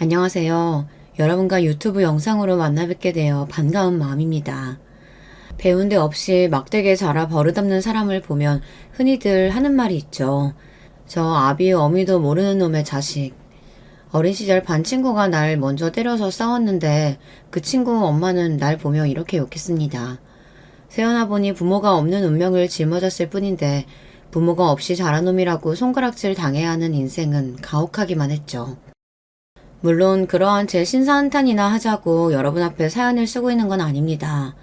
안녕하세요. 여러분과 유튜브 영상으로 만나 뵙게 되어 반가운 마음입니다. 배운 데 없이 막대기에 자라 버릇없는 사람을 보면 흔히들 하는 말이 있죠. 저 아비 어미도 모르는 놈의 자식. 어린 시절 반 친구가 날 먼저 때려서 싸웠는데 그 친구 엄마는 날 보며 이렇게 욕했습니다. 태어나 보니 부모가 없는 운명을 짊어졌을 뿐인데 부모가 없이 자란 놈이라고 손가락질 당해야 하는 인생은 가혹하기만 했죠. 물론 그러한 제 신사한탄이나 하자고 여러분 앞에 사연을 쓰고 있는 건 아닙니다.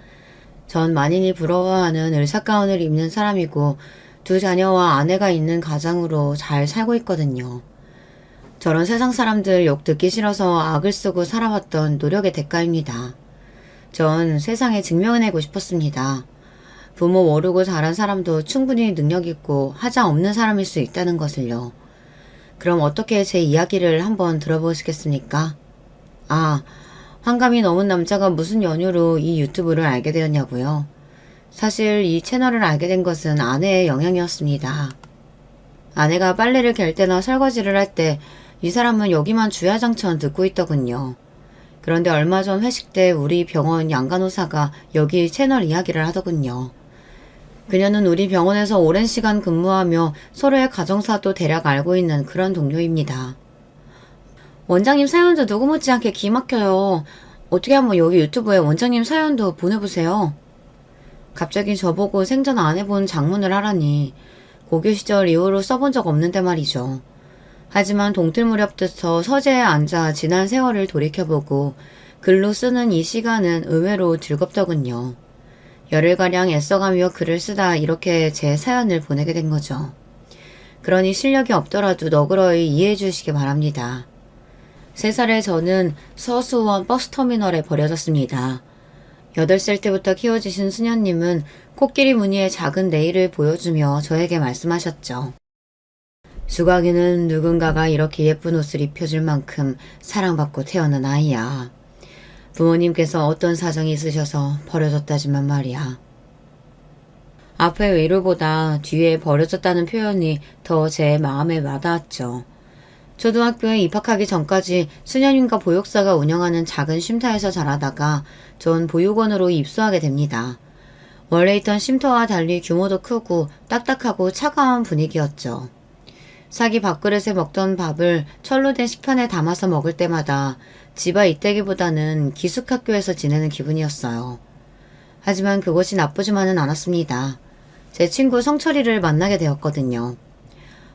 전 만인이 부러워하는 의사가운을 입는 사람이고 두 자녀와 아내가 있는 가장으로 잘 살고 있거든요. 저런 세상 사람들 욕 듣기 싫어서 악을 쓰고 살아왔던 노력의 대가입니다. 전 세상에 증명해내고 싶었습니다. 부모 모르고 자란 사람도 충분히 능력 있고 하자 없는 사람일 수 있다는 것을요. 그럼 어떻게 제 이야기를 한번 들어보시겠습니까? 환감이 넘은 남자가 무슨 연유로 이 유튜브를 알게 되었냐고요? 사실 이 채널을 알게 된 것은 아내의 영향이었습니다. 아내가 빨래를 갤 때나 설거지를 할 때 이 사람은 여기만 주야장천 듣고 있더군요. 그런데 얼마 전 회식 때 우리 병원 양간호사가 여기 채널 이야기를 하더군요. 그녀는 우리 병원에서 오랜 시간 근무하며 서로의 가정사도 대략 알고 있는 그런 동료입니다. 원장님 사연도 누구 못지않게 기막혀요. 어떻게 한번 여기 유튜브에 원장님 사연도 보내보세요. 갑자기 저보고 생전 안 해본 장문을 하라니 고교 시절 이후로 써본 적 없는데 말이죠. 하지만 동틀 무렵부터 서재에 앉아 지난 세월을 돌이켜보고 글로 쓰는 이 시간은 의외로 즐겁더군요. 열흘가량 애써가며 글을 쓰다 이렇게 제 사연을 보내게 된 거죠. 그러니 실력이 없더라도 너그러이 이해해 주시기 바랍니다. 3살의 저는 서수원 버스터미널에 버려졌습니다. 8살 때부터 키워주신 수녀님은 코끼리 무늬의 작은 네일을 보여주며 저에게 말씀하셨죠. 수각이는 누군가가 이렇게 예쁜 옷을 입혀줄 만큼 사랑받고 태어난 아이야. 부모님께서 어떤 사정이 있으셔서 버려졌다지만 말이야. 앞의 위로보다 뒤에 버려졌다는 표현이 더 제 마음에 와닿았죠. 초등학교에 입학하기 전까지 수녀님과 보육사가 운영하는 작은 쉼터에서 자라다가 전 보육원으로 입소하게 됩니다. 원래 있던 쉼터와 달리 규모도 크고 딱딱하고 차가운 분위기였죠. 사기 밥그릇에 먹던 밥을 철로 된 식판에 담아서 먹을 때마다 집아 이때기보다는 기숙학교에서 지내는 기분이었어요. 하지만 그것이 나쁘지만은 않았습니다. 제 친구 성철이를 만나게 되었거든요.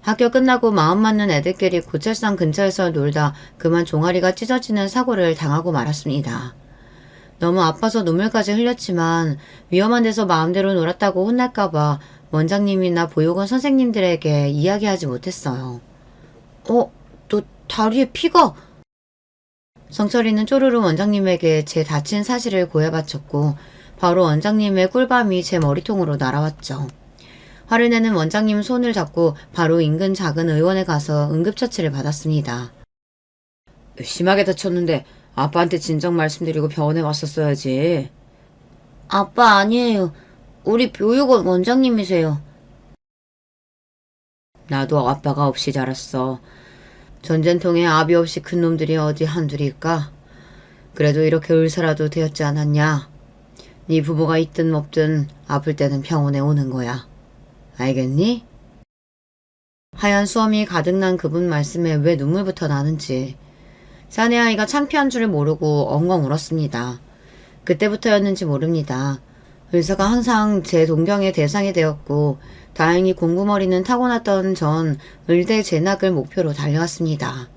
학교 끝나고 마음 맞는 애들끼리 고철산 근처에서 놀다 그만 종아리가 찢어지는 사고를 당하고 말았습니다. 너무 아파서 눈물까지 흘렸지만 위험한 데서 마음대로 놀았다고 혼날까봐 원장님이나 보육원 선생님들에게 이야기하지 못했어요. 너 다리에 피가... 성철이는 쪼르르 원장님에게 제 다친 사실을 고해바쳤고 바로 원장님의 꿀밤이 제 머리통으로 날아왔죠. 화를 내는 원장님 손을 잡고 바로 인근 작은 의원에 가서 응급처치를 받았습니다. 심하게 다쳤는데 아빠한테 진작 말씀드리고 병원에 왔었어야지. 아빠 아니에요. 우리 보육원 원장님이세요. 나도 아빠가 없이 자랐어. 전쟁통에 아비 없이 큰 놈들이 어디 한둘일까? 그래도 이렇게 의사라도 되었지 않았냐? 네 부모가 있든 없든 아플 때는 병원에 오는 거야. 알겠니? 하얀 수염이 가득 난 그분 말씀에 왜 눈물부터 나는지 사내 아이가 창피한 줄을 모르고 엉엉 울었습니다. 그때부터였는지 모릅니다. 의사가 항상 제 동경의 대상이 되었고 다행히 공부머리는 타고났던 전 의대 진학을 목표로 달려왔습니다.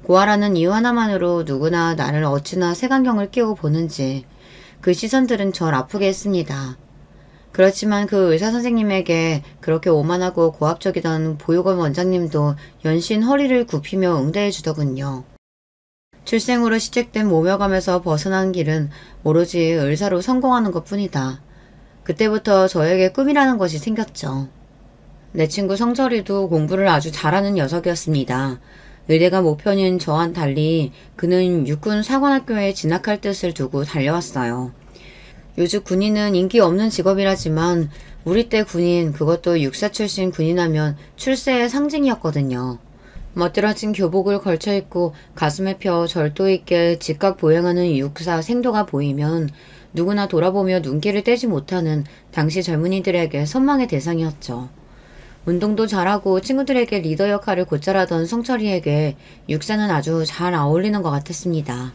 고아라는 이유 하나만으로 누구나 나를 어찌나 색안경을 끼고 보는지 그 시선들은 절 아프게 했습니다. 그렇지만 그 의사 선생님에게 그렇게 오만하고 고압적이던 보육원 원장님도 연신 허리를 굽히며 응대해 주더군요. 출생으로 시작된 모멸감에서 벗어난 길은 오로지 의사로 성공하는 것뿐이다. 그때부터 저에게 꿈이라는 것이 생겼죠. 내 친구 성철이도 공부를 아주 잘하는 녀석이었습니다. 의대가 목표인 저와는 달리 그는 육군 사관학교에 진학할 뜻을 두고 달려왔어요. 요즘 군인은 인기 없는 직업이라지만 우리 때 군인, 그것도 육사 출신 군인하면 출세의 상징이었거든요. 멋들어진 교복을 걸쳐 입고 가슴에 펴 절도 있게 즉각 보행하는 육사 생도가 보이면 누구나 돌아보며 눈길을 떼지 못하는 당시 젊은이들에게 선망의 대상이었죠. 운동도 잘하고 친구들에게 리더 역할을 곧잘하던 성철이에게 육사는 아주 잘 어울리는 것 같았습니다.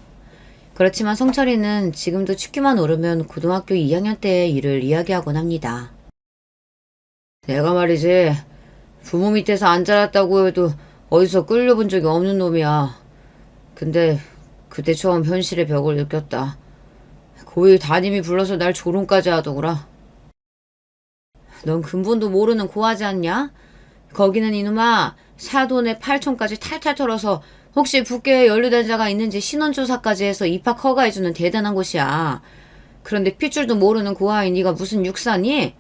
그렇지만 성철이는 지금도 춥기만 오르면 고등학교 2학년 때의 일을 이야기하곤 합니다. 내가 말이지, 부모 밑에서 안 자랐다고 해도 어디서 끌려본 적이 없는 놈이야. 근데 그때 처음 현실의 벽을 느꼈다. 고1 담임이 불러서 날 조롱까지 하더구라. 넌 근본도 모르는 고하지 않냐? 거기는 이놈아 사돈의 8촌까지 탈탈 털어서 혹시 북계에 연루된 자가 있는지 신원조사까지 해서 입학 허가해주는 대단한 곳이야. 그런데 핏줄도 모르는 고아인 네가 무슨 육사니?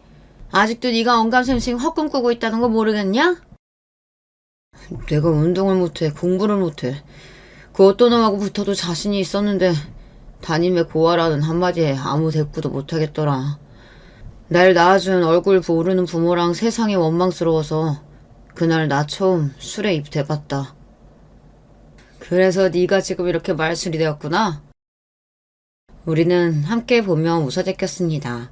아직도 네가 언감생심 헛꿈 꾸고 있다는 거 모르겠냐? 내가 운동을 못해, 공부를 못해. 그 어떤 놈하고 붙어도 자신이 있었는데 담임의 고아라는 한마디에 아무 대꾸도 못하겠더라. 날 낳아준 얼굴 모르는 부모랑 세상이 원망스러워서 그날 나 처음 술에 입대봤다. 그래서 네가 지금 이렇게 말술이 되었구나. 우리는 함께 보며 웃어제꼈습니다.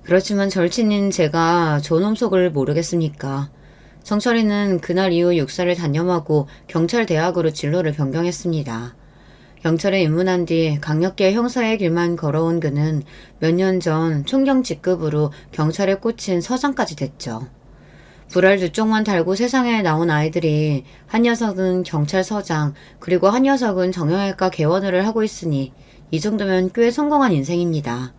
그렇지만 절친인 제가 저놈 속을 모르겠습니까? 성철이는 그날 이후 육사를 단념하고 경찰대학으로 진로를 변경했습니다. 경찰에 입문한 뒤 강력계 형사의 길만 걸어온 그는 몇 년 전 총경 직급으로 경찰에 꽂힌 서장까지 됐죠. 불알 두 쪽만 달고 세상에 나온 아이들이 한 녀석은 경찰서장 그리고 한 녀석은 정형외과 개원을 하고 있으니 이 정도면 꽤 성공한 인생입니다.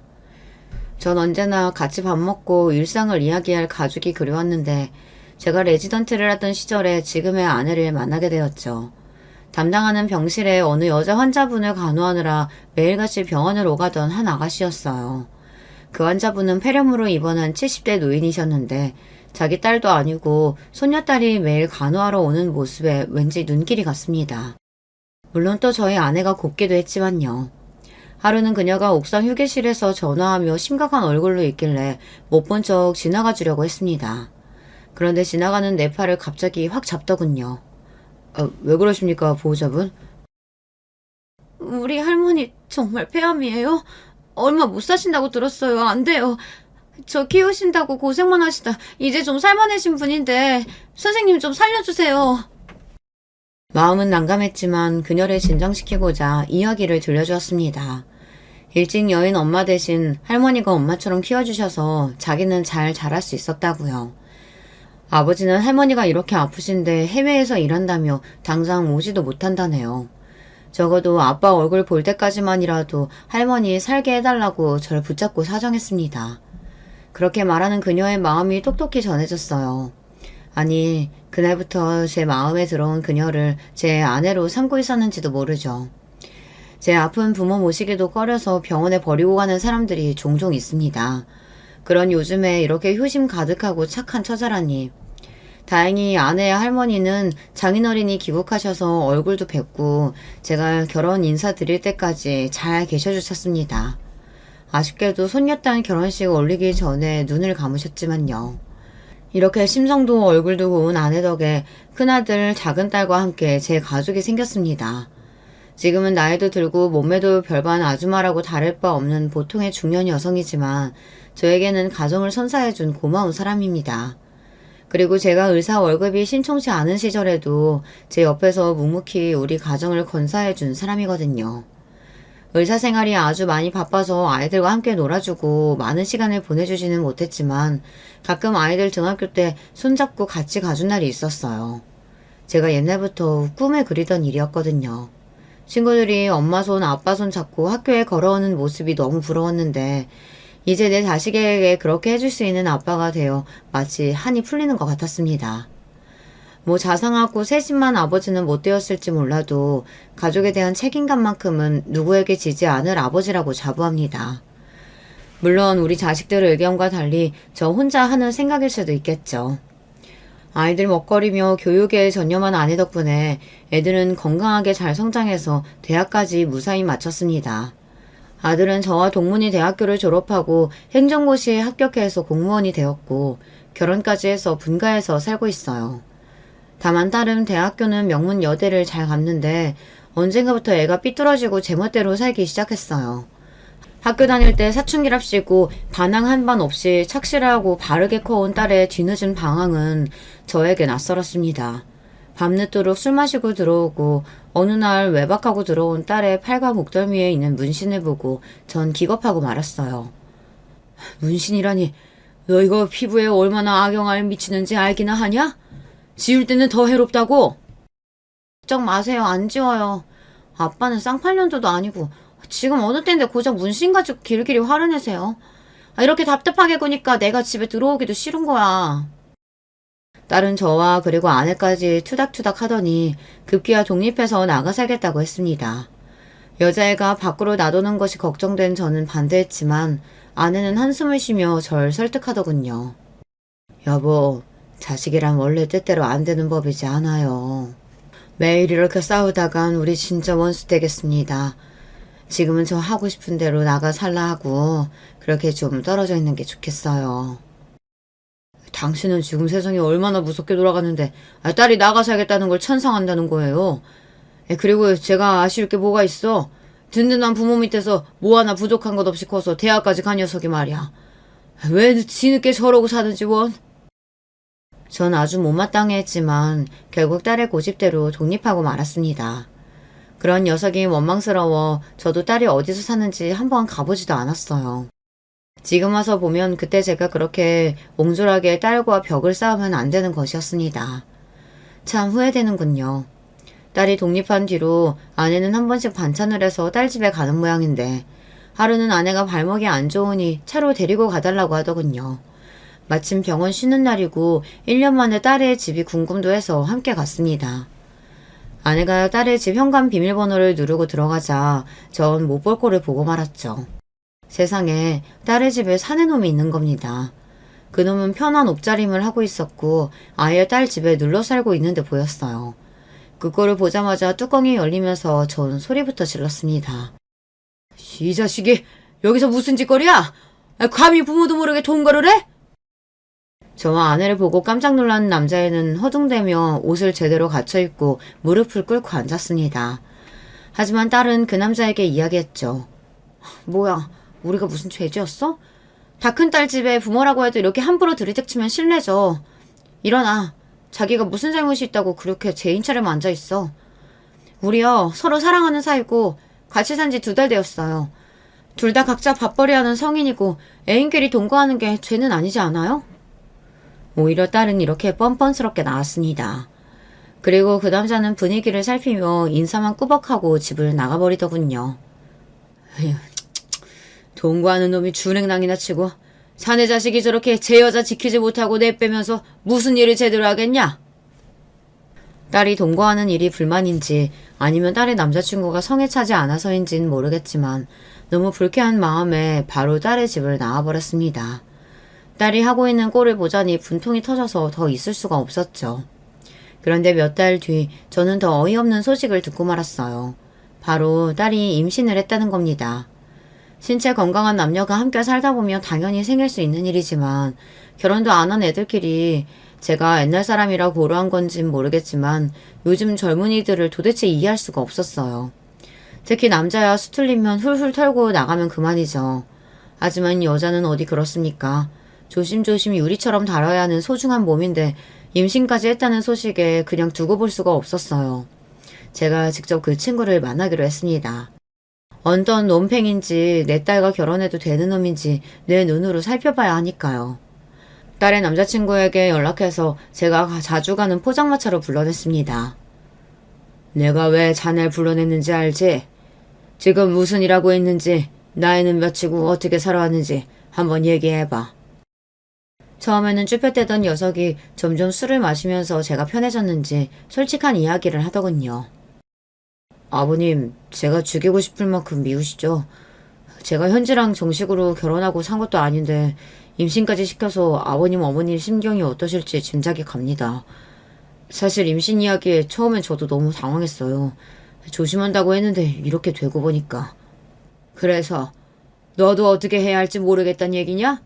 전 언제나 같이 밥 먹고 일상을 이야기할 가족이 그리웠는데 제가 레지던트를 하던 시절에 지금의 아내를 만나게 되었죠. 담당하는 병실에 어느 여자 환자분을 간호하느라 매일같이 병원을 오가던 한 아가씨였어요. 그 환자분은 폐렴으로 입원한 70대 노인이셨는데 자기 딸도 아니고 손녀딸이 매일 간호하러 오는 모습에 왠지 눈길이 갔습니다. 물론 또 저희 아내가 곱기도 했지만요. 하루는 그녀가 옥상 휴게실에서 전화하며 심각한 얼굴로 있길래 못 본 척 지나가 주려고 했습니다. 그런데 지나가는 내 팔을 갑자기 확 잡더군요. 왜 그러십니까, 보호자분? 우리 할머니 정말 폐암이에요? 얼마 못 사신다고 들었어요. 안 돼요. 저 키우신다고 고생만 하시다 이제 좀 살만해진 분인데 선생님 좀 살려주세요. 마음은 난감했지만 그녀를 진정시키고자 이야기를 들려주었습니다. 일찍 여인 엄마 대신 할머니가 엄마처럼 키워주셔서 자기는 잘 자랄 수 있었다고요. 아버지는 할머니가 이렇게 아프신데 해외에서 일한다며 당장 오지도 못한다네요. 적어도 아빠 얼굴 볼 때까지만이라도 할머니 살게 해달라고 절 붙잡고 사정했습니다. 그렇게 말하는 그녀의 마음이 똑똑히 전해졌어요. 아니, 그날부터 제 마음에 들어온 그녀를 제 아내로 삼고 있었는지도 모르죠. 제 아픈 부모 모시기도 꺼려서 병원에 버리고 가는 사람들이 종종 있습니다. 그런 요즘에 이렇게 효심 가득하고 착한 처자라니. 다행히 아내의 할머니는 장인어른이 귀국하셔서 얼굴도 뵙고 제가 결혼 인사드릴 때까지 잘 계셔주셨습니다. 아쉽게도 손녀딸 결혼식 올리기 전에 눈을 감으셨지만요. 이렇게 심성도 얼굴도 고운 아내 덕에 큰아들 작은딸과 함께 제 가족이 생겼습니다. 지금은 나이도 들고 몸매도 별반 아주마라고 다를 바 없는 보통의 중년 여성이지만 저에게는 가정을 선사해준 고마운 사람입니다. 그리고 제가 의사 월급이 신청치 않은 시절에도 제 옆에서 묵묵히 우리 가정을 건사해준 사람이거든요. 의사 생활이 아주 많이 바빠서 아이들과 함께 놀아주고 많은 시간을 보내주지는 못했지만 가끔 아이들 등학교 때 손잡고 같이 가준 날이 있었어요. 제가 옛날부터 꿈에 그리던 일이었거든요. 친구들이 엄마 손, 아빠 손 잡고 학교에 걸어오는 모습이 너무 부러웠는데 이제 내 자식에게 그렇게 해줄 수 있는 아빠가 되어 마치 한이 풀리는 것 같았습니다. 뭐 자상하고 세심한 아버지는 못 되었을지 몰라도 가족에 대한 책임감만큼은 누구에게 지지 않을 아버지라고 자부합니다. 물론 우리 자식들의 의견과 달리 저 혼자 하는 생각일 수도 있겠죠. 아이들 먹거리며 교육에 전념한 아내 덕분에 애들은 건강하게 잘 성장해서 대학까지 무사히 마쳤습니다. 아들은 저와 동문이 대학교를 졸업하고 행정고시에 합격해서 공무원이 되었고 결혼까지 해서 분가해서 살고 있어요. 다만 딸은 대학교는 명문 여대를 잘 갔는데 언젠가부터 애가 삐뚤어지고 제멋대로 살기 시작했어요. 학교 다닐 때 사춘기랍시고 반항 한 번 없이 착실하고 바르게 커온 딸의 뒤늦은 방황은 저에게 낯설었습니다. 밤늦도록 술 마시고 들어오고 어느 날 외박하고 들어온 딸의 팔과 목덜미에 있는 문신을 보고 전 기겁하고 말았어요. 문신이라니, 너 이거 피부에 얼마나 악영향을 미치는지 알기나 하냐? 지울 때는 더 해롭다고? 걱정 마세요. 안 지워요. 아빠는 쌍팔년도도 아니고 지금 어느 때인데 고작 문신 가지고 길길이 화를 내세요. 이렇게 답답하게 구니까 내가 집에 들어오기도 싫은 거야. 딸은 저와 그리고 아내까지 투닥투닥 하더니 급기야 독립해서 나가 살겠다고 했습니다. 여자애가 밖으로 나도는 것이 걱정된 저는 반대했지만 아내는 한숨을 쉬며 절 설득하더군요. 여보, 자식이란 원래 뜻대로 안 되는 법이지 않아요. 매일 이렇게 싸우다간 우리 진짜 원수 되겠습니다. 지금은 저 하고 싶은 대로 나가 살라 하고 그렇게 좀 떨어져 있는 게 좋겠어요. 당신은 지금 세상이 얼마나 무섭게 돌아가는데 딸이 나가 살겠다는 걸 찬성한다는 거예요. 그리고 제가 아쉬울 게 뭐가 있어. 든든한 부모 밑에서 뭐 하나 부족한 것 없이 커서 대학까지 간 녀석이 말이야. 왜 뒤늦게 저러고 사는지 원. 전 아주 못마땅해 했지만 결국 딸의 고집대로 독립하고 말았습니다. 그런 녀석이 원망스러워 저도 딸이 어디서 사는지 한번 가보지도 않았어요. 지금 와서 보면 그때 제가 그렇게 옹졸하게 딸과 벽을 쌓으면 안 되는 것이었습니다. 참 후회되는군요. 딸이 독립한 뒤로 아내는 한 번씩 반찬을 해서 딸 집에 가는 모양인데 하루는 아내가 발목이 안 좋으니 차로 데리고 가달라고 하더군요. 마침 병원 쉬는 날이고 1년 만에 딸의 집이 궁금도 해서 함께 갔습니다. 아내가 딸의 집 현관 비밀번호를 누르고 들어가자 전 못 볼 꼴을 보고 말았죠. 세상에 딸의 집에 사내 놈이 있는 겁니다. 그놈은 편한 옷차림을 하고 있었고 아예 딸 집에 눌러 살고 있는데 보였어요. 그거를 보자마자 뚜껑이 열리면서 전 소리부터 질렀습니다. 이 자식이 여기서 무슨 짓거리야? 감히 부모도 모르게 동거를 해? 저와 아내를 보고 깜짝 놀란 남자애는 허둥대며 옷을 제대로 갖춰입고 무릎을 꿇고 앉았습니다. 하지만 딸은 그 남자에게 이야기했죠. 뭐야, 우리가 무슨 죄지었어? 다 큰 딸 집에 부모라고 해도 이렇게 함부로 들이닥치면 실례죠. 일어나. 자기가 무슨 잘못이 있다고 그렇게 제 인차를 앉아있어. 우리요, 서로 사랑하는 사이고 같이 산 지 2달 되었어요. 둘 다 각자 밥벌이하는 성인이고 애인끼리 동거하는 게 죄는 아니지 않아요? 오히려 딸은 이렇게 뻔뻔스럽게 나왔습니다. 그리고 그 남자는 분위기를 살피며 인사만 꾸벅하고 집을 나가버리더군요. 에휴, 동거하는 놈이 준행랑이나 치고 자네 자식이 저렇게 제 여자 지키지 못하고 내빼면서 무슨 일을 제대로 하겠냐? 딸이 동거하는 일이 불만인지 아니면 딸의 남자친구가 성에 차지 않아서인지는 모르겠지만 너무 불쾌한 마음에 바로 딸의 집을 나와버렸습니다. 딸이 하고 있는 꼴을 보자니 분통이 터져서 더 있을 수가 없었죠. 그런데 몇 달 뒤 저는 더 어이없는 소식을 듣고 말았어요. 바로 딸이 임신을 했다는 겁니다. 신체 건강한 남녀가 함께 살다 보면 당연히 생길 수 있는 일이지만 결혼도 안 한 애들끼리 제가 옛날 사람이라 고루한 건진 모르겠지만 요즘 젊은이들을 도대체 이해할 수가 없었어요. 특히 남자야 수틀리면 훌훌 털고 나가면 그만이죠. 하지만 여자는 어디 그렇습니까? 조심조심 유리처럼 다뤄야 하는 소중한 몸인데 임신까지 했다는 소식에 그냥 두고 볼 수가 없었어요. 제가 직접 그 친구를 만나기로 했습니다. 어떤 놈팽인지 내 딸과 결혼해도 되는 놈인지 내 눈으로 살펴봐야 하니까요. 딸의 남자친구에게 연락해서 제가 자주 가는 포장마차로 불러냈습니다. 내가 왜 자네를 불러냈는지 알지? 지금 무슨 일하고 있는지, 나이는 몇이고 어떻게 살아왔는지 한번 얘기해봐. 처음에는 쭈뼛대던 녀석이 점점 술을 마시면서 제가 편해졌는지 솔직한 이야기를 하더군요. 아버님, 제가 죽이고 싶을 만큼 미우시죠? 제가 현지랑 정식으로 결혼하고 산 것도 아닌데 임신까지 시켜서 아버님 어머님 심경이 어떠실지 짐작이 갑니다. 사실 임신 이야기에 처음엔 저도 너무 당황했어요. 조심한다고 했는데 이렇게 되고 보니까. 그래서 너도 어떻게 해야 할지 모르겠다는 얘기냐?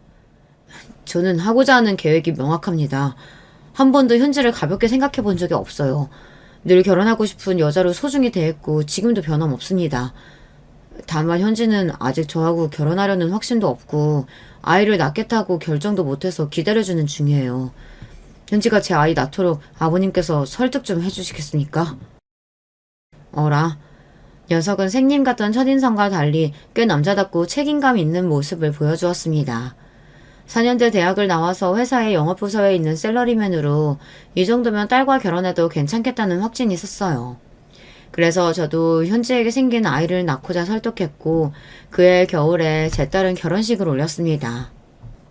저는 하고자 하는 계획이 명확합니다. 한 번도 현지를 가볍게 생각해 본 적이 없어요. 늘 결혼하고 싶은 여자로 소중히 대했고 지금도 변함없습니다. 다만 현지는 아직 저하고 결혼하려는 확신도 없고 아이를 낳겠다고 결정도 못해서 기다려주는 중이에요. 현지가 제 아이 낳도록 아버님께서 설득 좀 해주시겠습니까? 어라. 녀석은 생님 같던 첫인상과 달리 꽤 남자답고 책임감 있는 모습을 보여주었습니다. 4년제 대학을 나와서 회사의 영업부서에 있는 샐러리맨으로 이 정도면 딸과 결혼해도 괜찮겠다는 확신이 있었어요. 그래서 저도 현지에게 생긴 아이를 낳고자 설득했고 그해 겨울에 제 딸은 결혼식을 올렸습니다.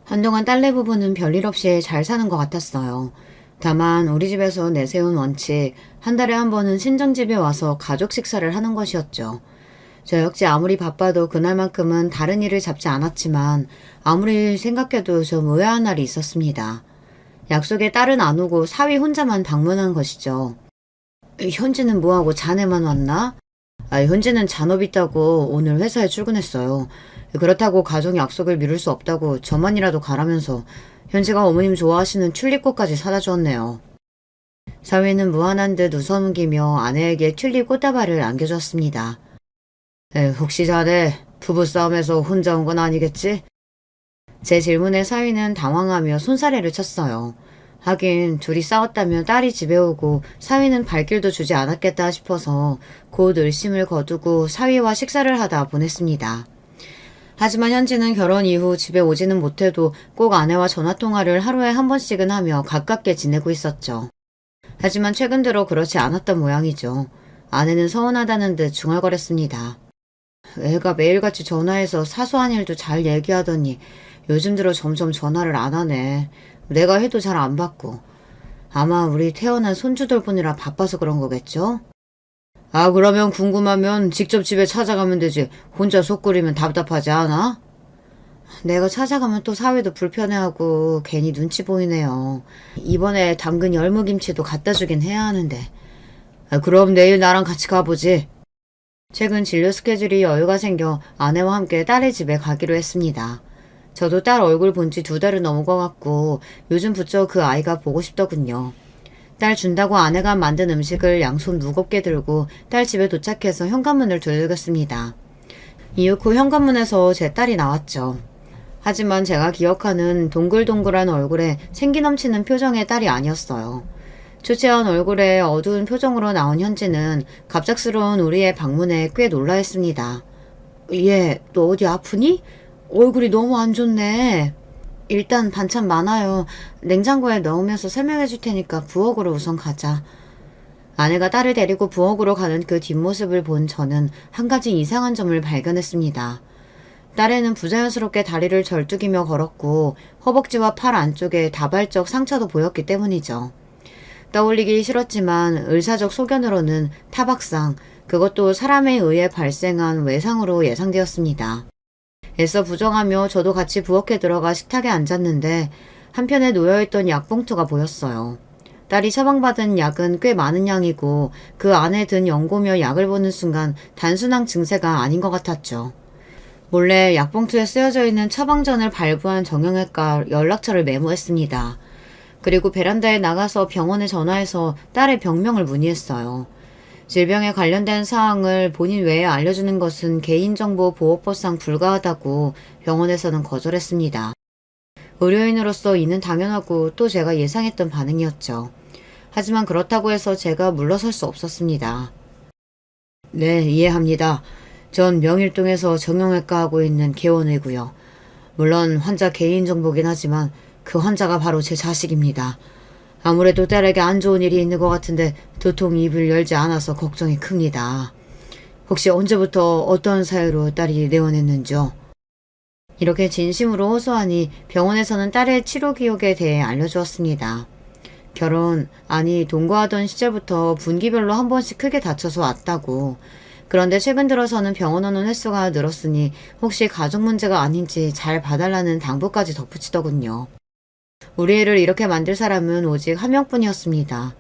한동안 딸네 부부는 별일 없이 잘 사는 것 같았어요. 다만 우리 집에서 내세운 원칙, 한 달에 한 번은 친정집에 와서 가족 식사를 하는 것이었죠. 저 역시 아무리 바빠도 그날만큼은 다른 일을 잡지 않았지만 아무리 생각해도 좀 의아한 날이 있었습니다. 약속에 딸은 안 오고 사위 혼자만 방문한 것이죠. 현지는 뭐하고 자네만 왔나? 현지는 잔업 있다고 오늘 회사에 출근했어요. 그렇다고 가족 약속을 미룰 수 없다고 저만이라도 가라면서 현지가 어머님 좋아하시는 튤립꽃까지 사다 주었네요. 사위는 무안한 듯 웃어넘기며 아내에게 튤립 꽃다발을 안겨줬습니다. 혹시 자네 부부싸움에서 혼자 온 건 아니겠지? 제 질문에 사위는 당황하며 손사래를 쳤어요. 하긴 둘이 싸웠다면 딸이 집에 오고 사위는 발길도 주지 않았겠다 싶어서 곧 의심을 거두고 사위와 식사를 하다 보냈습니다. 하지만 현지는 결혼 이후 집에 오지는 못해도 꼭 아내와 전화통화를 하루에 한 번씩은 하며 가깝게 지내고 있었죠. 하지만 최근 들어 그렇지 않았던 모양이죠. 아내는 서운하다는 듯 중얼거렸습니다. 애가 매일같이 전화해서 사소한 일도 잘 얘기하더니 요즘 들어 점점 전화를 안 하네. 내가 해도 잘 안 받고. 아마 우리 태어난 손주 돌보느라 바빠서 그런 거겠죠? 그러면 궁금하면 직접 집에 찾아가면 되지. 혼자 속 끓이면 답답하지 않아? 내가 찾아가면 또 사위도 불편해하고 괜히 눈치 보이네요. 이번에 담근 열무김치도 갖다 주긴 해야 하는데. 그럼 내일 나랑 같이 가보지. 최근 진료 스케줄이 여유가 생겨 아내와 함께 딸의 집에 가기로 했습니다. 저도 딸 얼굴 본 지 2달은 넘은 것 같고 요즘 부쩍 그 아이가 보고 싶더군요. 딸 준다고 아내가 만든 음식을 양손 무겁게 들고 딸 집에 도착해서 현관문을 두들겼습니다. 이윽고 현관문에서 제 딸이 나왔죠. 하지만 제가 기억하는 동글동글한 얼굴에 생기 넘치는 표정의 딸이 아니었어요. 초췌한 얼굴에 어두운 표정으로 나온 현지는 갑작스러운 우리의 방문에 꽤 놀라했습니다. 얘, 너 어디 아프니? 얼굴이 너무 안 좋네. 일단 반찬 많아요. 냉장고에 넣으면서 설명해 줄 테니까 부엌으로 우선 가자. 아내가 딸을 데리고 부엌으로 가는 그 뒷모습을 본 저는 한 가지 이상한 점을 발견했습니다. 딸애는 부자연스럽게 다리를 절뚝이며 걸었고 허벅지와 팔 안쪽에 다발적 상처도 보였기 때문이죠. 떠올리기 싫었지만 의사적 소견으로는 타박상, 그것도 사람에 의해 발생한 외상으로 예상되었습니다. 애써 부정하며 저도 같이 부엌에 들어가 식탁에 앉았는데 한편에 놓여있던 약봉투가 보였어요. 딸이 처방받은 약은 꽤 많은 양이고 그 안에 든 연고며 약을 보는 순간 단순한 증세가 아닌 것 같았죠. 몰래 약봉투에 쓰여져 있는 처방전을 발부한 정형외과 연락처를 메모했습니다. 그리고 베란다에 나가서 병원에 전화해서 딸의 병명을 문의했어요. 질병에 관련된 사항을 본인 외에 알려주는 것은 개인정보보호법상 불가하다고 병원에서는 거절했습니다. 의료인으로서 이는 당연하고 또 제가 예상했던 반응이었죠. 하지만 그렇다고 해서 제가 물러설 수 없었습니다. 네, 이해합니다. 전 명일동에서 정형외과 하고 있는 개원이고요. 물론 환자 개인정보긴 하지만 그 환자가 바로 제 자식입니다. 아무래도 딸에게 안 좋은 일이 있는 것 같은데 도통 입을 열지 않아서 걱정이 큽니다. 혹시 언제부터 어떤 사유로 딸이 내원했는지요? 이렇게 진심으로 호소하니 병원에서는 딸의 치료 기록에 대해 알려주었습니다. 결혼, 아니 동거하던 시절부터 분기별로 한 번씩 크게 다쳐서 왔다고. 그런데 최근 들어서는 병원 오는 횟수가 늘었으니 혹시 가족 문제가 아닌지 잘 봐달라는 당부까지 덧붙이더군요. 우리 애를 이렇게 만들 사람은 오직 한 명뿐이었습니다.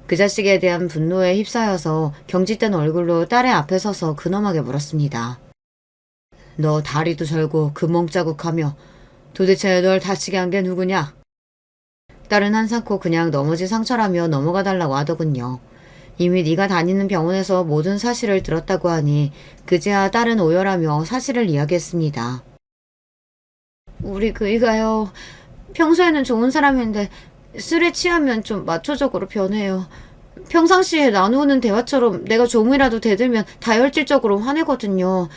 그 자식에 대한 분노에 휩싸여서 경직된 얼굴로 딸의 앞에 서서 근엄하게 물었습니다. 너 다리도 절고 금멍 자국하며 도대체 널 다치게 한 게 누구냐? 딸은 한사코 그냥 넘어진 상처라며 넘어가 달라고 하더군요. 이미 네가 다니는 병원에서 모든 사실을 들었다고 하니 그제야 딸은 오열하며 사실을 이야기했습니다. 우리 그이가요. 평소에는 좋은 사람인데 술에 취하면 좀 마초적으로 변해요. 평상시에 나누는 대화처럼 내가 조금이라도 대들면 다혈질적으로 화내거든요.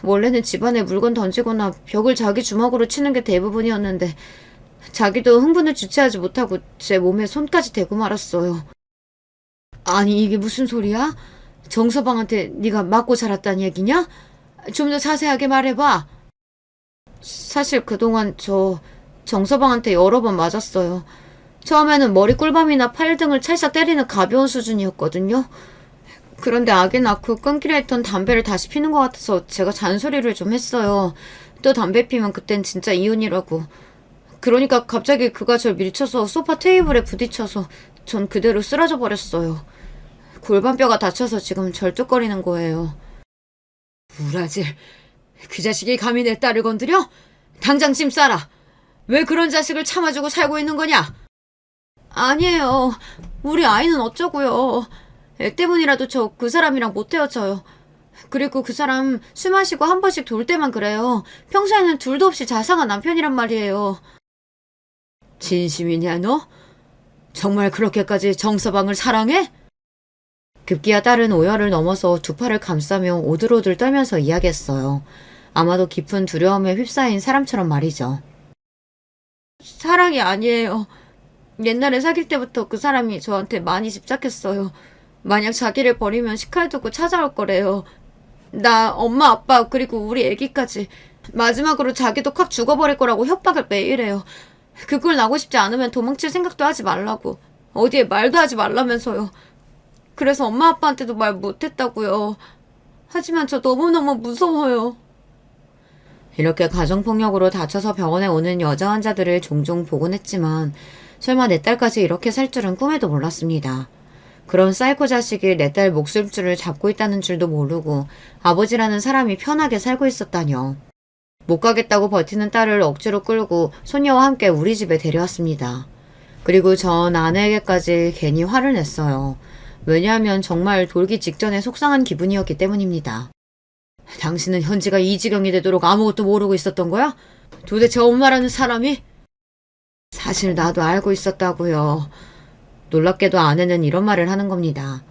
원래는 집안에 물건 던지거나 벽을 자기 주먹으로 치는 게 대부분이었는데 자기도 흥분을 주체하지 못하고 제 몸에 손까지 대고 말았어요. 아니 이게 무슨 소리야? 정서방한테 네가 맞고 자랐다는 얘기냐? 좀 더 자세하게 말해봐. 사실 그동안 저 정서방한테 여러 번 맞았어요. 처음에는 머리 꿀밤이나 팔 등을 찰싹 때리는 가벼운 수준이었거든요. 그런데 악이 낳고 끊기로 했던 담배를 다시 피는 것 같아서 제가 잔소리를 좀 했어요. 또 담배 피면 그땐 진짜 이혼이라고. 그러니까 갑자기 그가 절 밀쳐서 소파 테이블에 부딪혀서 전 그대로 쓰러져 버렸어요. 골반뼈가 다쳐서 지금 절뚝거리는 거예요. 우라질, 그 자식이 감히 내 딸을 건드려? 당장 짐 싸라. 왜 그런 자식을 참아주고 살고 있는 거냐? 아니에요. 우리 아이는 어쩌고요. 애 때문이라도 저 그 사람이랑 못 헤어져요. 그리고 그 사람 술 마시고 한 번씩 돌 때만 그래요. 평소에는 둘도 없이 자상한 남편이란 말이에요. 진심이냐 너? 정말 그렇게까지 정서방을 사랑해? 급기야 딸은 오열을 넘어서 두 팔을 감싸며 오들오들 떨면서 이야기했어요. 아마도 깊은 두려움에 휩싸인 사람처럼 말이죠. 사랑이 아니에요. 옛날에 사귈 때부터 그 사람이 저한테 많이 집착했어요. 만약 자기를 버리면 식칼 두고 찾아올 거래요. 나, 엄마, 아빠, 그리고 우리 애기까지. 마지막으로 자기도 콱 죽어버릴 거라고 협박을 매일 해요. 그걸 나고 싶지 않으면 도망칠 생각도 하지 말라고. 어디에 말도 하지 말라면서요. 그래서 엄마 아빠한테도 말 못했다고요. 하지만 저 너무너무 무서워요. 이렇게 가정폭력으로 다쳐서 병원에 오는 여자 환자들을 종종 보곤 했지만 설마 내 딸까지 이렇게 살 줄은 꿈에도 몰랐습니다. 그런 사이코 자식이 내 딸 목숨줄을 잡고 있다는 줄도 모르고 아버지라는 사람이 편하게 살고 있었다뇨. 못 가겠다고 버티는 딸을 억지로 끌고 손녀와 함께 우리 집에 데려왔습니다. 그리고 전 아내에게까지 괜히 화를 냈어요. 왜냐하면 정말 돌기 직전에 속상한 기분이었기 때문입니다. 당신은 현지가 이 지경이 되도록 아무것도 모르고 있었던 거야? 도대체 엄마라는 사람이? 사실 나도 알고 있었다고요. 놀랍게도 아내는 이런 말을 하는 겁니다.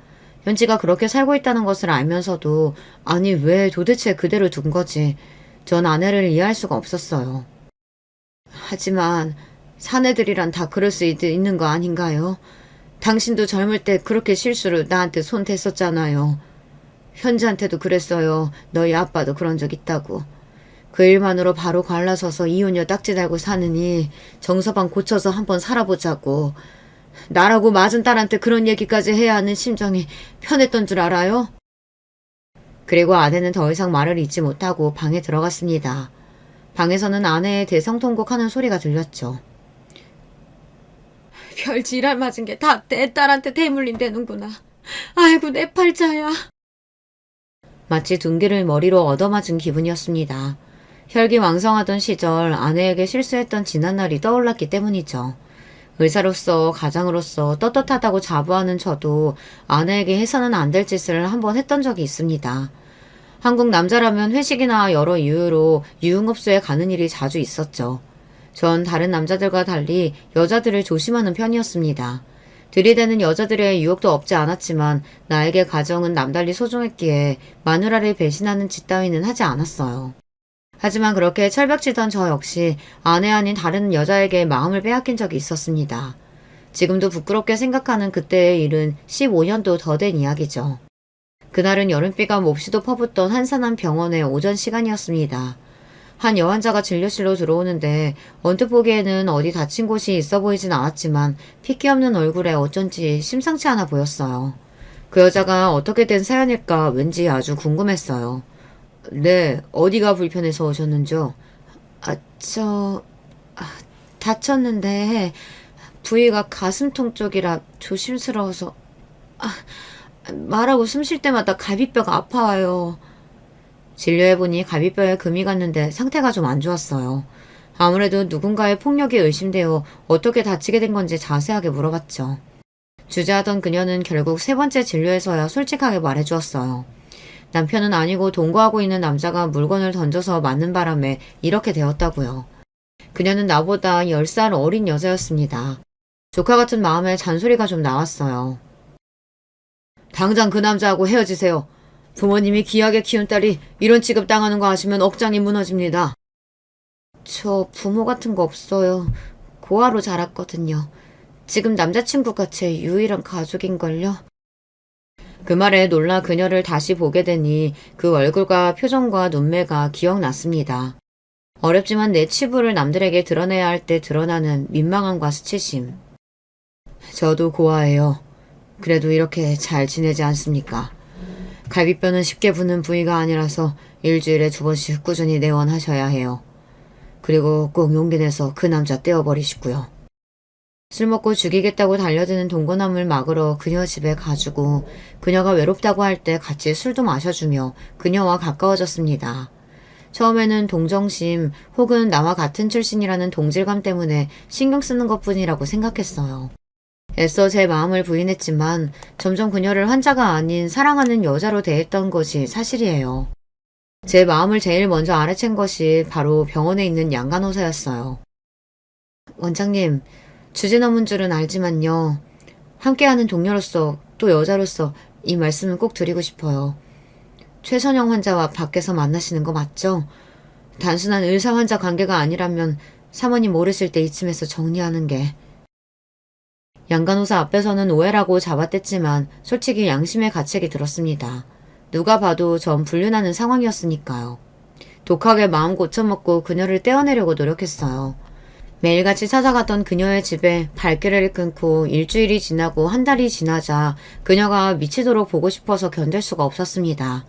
현지가 그렇게 살고 있다는 것을 알면서도 아니 왜 도대체 그대로 둔 거지. 전 아내를 이해할 수가 없었어요. 하지만 사내들이란 다 그럴 수 있는 거 아닌가요? 당신도 젊을 때 그렇게 실수로 나한테 손 댔었잖아요. 현지한테도 그랬어요. 너희 아빠도 그런 적 있다고. 그 일만으로 바로 갈라서서 이혼녀 딱지 달고 사느니 정서방 고쳐서 한번 살아보자고. 나라고 맞은 딸한테 그런 얘기까지 해야 하는 심정이 편했던 줄 알아요? 그리고 아내는 더 이상 말을 잇지 못하고 방에 들어갔습니다. 방에서는 아내의 대성통곡하는 소리가 들렸죠. 별 지랄 맞은 게 다 내 딸한테 대물림되는구나. 아이고 내 팔자야. 마치 둔기를 머리로 얻어맞은 기분이었습니다. 혈기왕성하던 시절 아내에게 실수했던 지난날이 떠올랐기 때문이죠. 의사로서 가장으로서 떳떳하다고 자부하는 저도 아내에게 해서는 안 될 짓을 한번 했던 적이 있습니다. 한국 남자라면 회식이나 여러 이유로 유흥업소에 가는 일이 자주 있었죠. 전 다른 남자들과 달리 여자들을 조심하는 편이었습니다. 들이대는 여자들의 유혹도 없지 않았지만 나에게 가정은 남달리 소중했기에 마누라를 배신하는 짓 따위는 하지 않았어요. 하지만 그렇게 철벽치던 저 역시 아내 아닌 다른 여자에게 마음을 빼앗긴 적이 있었습니다. 지금도 부끄럽게 생각하는 그때의 일은 15년도 더 된 이야기죠. 그날은 여름비가 몹시도 퍼붓던 한산한 병원의 오전 시간이었습니다. 한 여환자가 진료실로 들어오는데 언뜻 보기에는 어디 다친 곳이 있어 보이진 않았지만 핏기 없는 얼굴에 어쩐지 심상치 않아 보였어요. 그 여자가 어떻게 된 사연일까 왠지 아주 궁금했어요. 네, 어디가 불편해서 오셨는지요? 다쳤는데 부위가 가슴통 쪽이라 조심스러워서 말하고 숨 쉴 때마다 갈비뼈가 아파와요. 진료해보니 갈비뼈에 금이 갔는데 상태가 좀 안 좋았어요. 아무래도 누군가의 폭력이 의심되어 어떻게 다치게 된 건지 자세하게 물어봤죠. 주저하던 그녀는 결국 세 번째 진료에서야 솔직하게 말해주었어요. 남편은 아니고 동거하고 있는 남자가 물건을 던져서 맞는 바람에 이렇게 되었다고요. 그녀는 나보다 10살 어린 여자였습니다. 조카 같은 마음에 잔소리가 좀 나왔어요. 당장 그 남자하고 헤어지세요. 부모님이 귀하게 키운 딸이 이런 취급 당하는 거 아시면 억장이 무너집니다. 저 부모 같은 거 없어요. 고아로 자랐거든요. 지금 남자친구가 제 유일한 가족인걸요. 그 말에 놀라 그녀를 다시 보게 되니 그 얼굴과 표정과 눈매가 기억났습니다. 어렵지만 내 치부를 남들에게 드러내야 할 때 드러나는 민망함과 수치심. 저도 고아예요. 그래도 이렇게 잘 지내지 않습니까? 갈비뼈는 쉽게 부는 부위가 아니라서 일주일에 2번씩 꾸준히 내원하셔야 해요. 그리고 꼭 용기 내서 그 남자 떼어버리시고요. 술 먹고 죽이겠다고 달려드는 동거남을 막으러 그녀 집에 가주고 그녀가 외롭다고 할 때 같이 술도 마셔주며 그녀와 가까워졌습니다. 처음에는 동정심 혹은 나와 같은 출신이라는 동질감 때문에 신경 쓰는 것뿐이라고 생각했어요. 애써 제 마음을 부인했지만 점점 그녀를 환자가 아닌 사랑하는 여자로 대했던 것이 사실이에요. 제 마음을 제일 먼저 알아챈 것이 바로 병원에 있는 양간호사였어요. 원장님, 주제 넘은 줄은 알지만요. 함께하는 동료로서 또 여자로서 이 말씀은 꼭 드리고 싶어요. 최선영 환자와 밖에서 만나시는 거 맞죠? 단순한 의사-환자 관계가 아니라면 사모님 모르실 때 이쯤에서 정리하는 게. 양간호사 앞에서는 오해라고 잡아댔지만 솔직히 양심의 가책이 들었습니다. 누가 봐도 전 불륜하는 상황이었으니까요. 독하게 마음 고쳐먹고 그녀를 떼어내려고 노력했어요. 매일같이 찾아갔던 그녀의 집에 발길을 끊고 일주일이 지나고 한 달이 지나자 그녀가 미치도록 보고 싶어서 견딜 수가 없었습니다.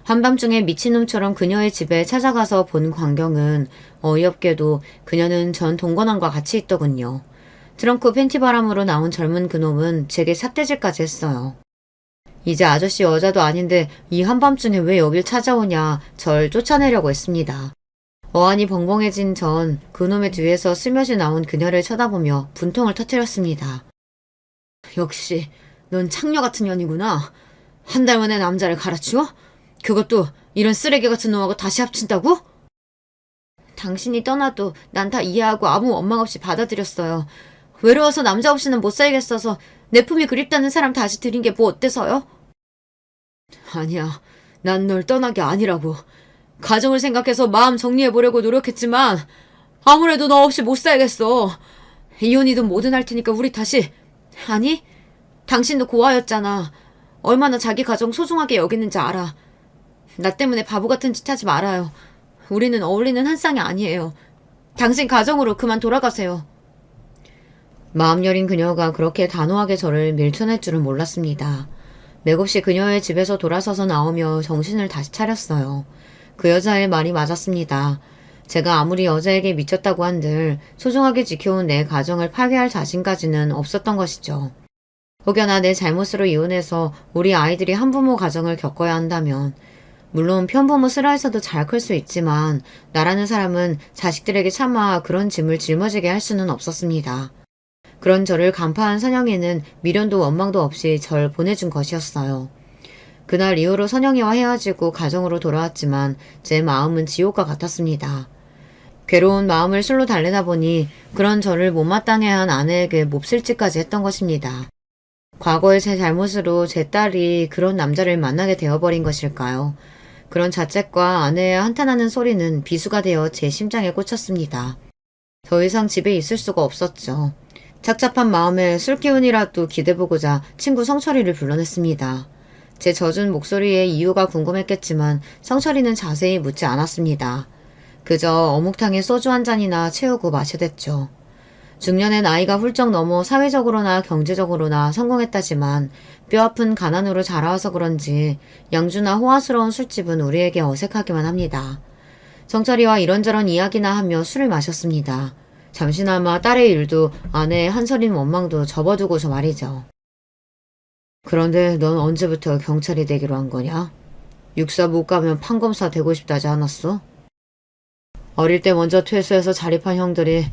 한밤중에 미친놈처럼 그녀의 집에 찾아가서 본 광경은 어이없게도 그녀는 전 동거남과 같이 있더군요. 트렁크 팬티 바람으로 나온 젊은 그놈은 제게 삿대질까지 했어요. 이제 아저씨 여자도 아닌데 이 한밤중에 왜 여길 찾아오냐 절 쫓아내려고 했습니다. 어안이 벙벙해진 전 그놈의 뒤에서 슬며시 나온 그녀를 쳐다보며 분통을 터뜨렸습니다. 역시 넌 창녀 같은 년이구나. 한 달 만에 남자를 갈아치워? 그것도 이런 쓰레기 같은 놈하고 다시 합친다고? 당신이 떠나도 난 다 이해하고 아무 원망 없이 받아들였어요. 외로워서 남자 없이는 못 살겠어서 내 품이 그립다는 사람 다시 들인 게 뭐 어때서요? 아니야, 난 널 떠난 게 아니라고. 가정을 생각해서 마음 정리해보려고 노력했지만 아무래도 너 없이 못 살겠어. 이혼이든 뭐든 할 테니까 우리 다시. 아니, 당신도 고아였잖아. 얼마나 자기 가정 소중하게 여기는지 알아. 나 때문에 바보 같은 짓 하지 말아요. 우리는 어울리는 한 쌍이 아니에요. 당신 가정으로 그만 돌아가세요. 마음 여린 그녀가 그렇게 단호하게 저를 밀쳐낼 줄은 몰랐습니다. 맥없이 그녀의 집에서 돌아서서 나오며 정신을 다시 차렸어요. 그 여자의 말이 맞았습니다. 제가 아무리 여자에게 미쳤다고 한들 소중하게 지켜온 내 가정을 파괴할 자신까지는 없었던 것이죠. 혹여나 내 잘못으로 이혼해서 우리 아이들이 한부모 가정을 겪어야 한다면 물론 편부모 슬하에서도 잘 클 수 있지만 나라는 사람은 자식들에게 차마 그런 짐을 짊어지게 할 수는 없었습니다. 그런 저를 간파한 선영이는 미련도 원망도 없이 절 보내준 것이었어요. 그날 이후로 선영이와 헤어지고 가정으로 돌아왔지만 제 마음은 지옥과 같았습니다. 괴로운 마음을 술로 달래다 보니 그런 저를 못마땅해 한 아내에게 몹쓸짓까지 했던 것입니다. 과거의 제 잘못으로 제 딸이 그런 남자를 만나게 되어버린 것일까요? 그런 자책과 아내의 한탄하는 소리는 비수가 되어 제 심장에 꽂혔습니다. 더 이상 집에 있을 수가 없었죠. 착잡한 마음에 술 기운이라도 기대보고자 친구 성철이를 불러냈습니다. 제 젖은 목소리에 이유가 궁금했겠지만 성철이는 자세히 묻지 않았습니다. 그저 어묵탕에 소주 한 잔이나 채우고 마셔댔죠. 중년의 나이가 훌쩍 넘어 사회적으로나 경제적으로나 성공했다지만 뼈아픈 가난으로 자라와서 그런지 양주나 호화스러운 술집은 우리에게 어색하기만 합니다. 성철이와 이런저런 이야기나 하며 술을 마셨습니다. 잠시나마 딸의 일도 아내의 한서린 원망도 접어두고서 말이죠. 그런데 넌 언제부터 경찰이 되기로 한 거냐? 육사 못 가면 판검사 되고 싶다지 않았어? 어릴 때 먼저 퇴소해서 자립한 형들이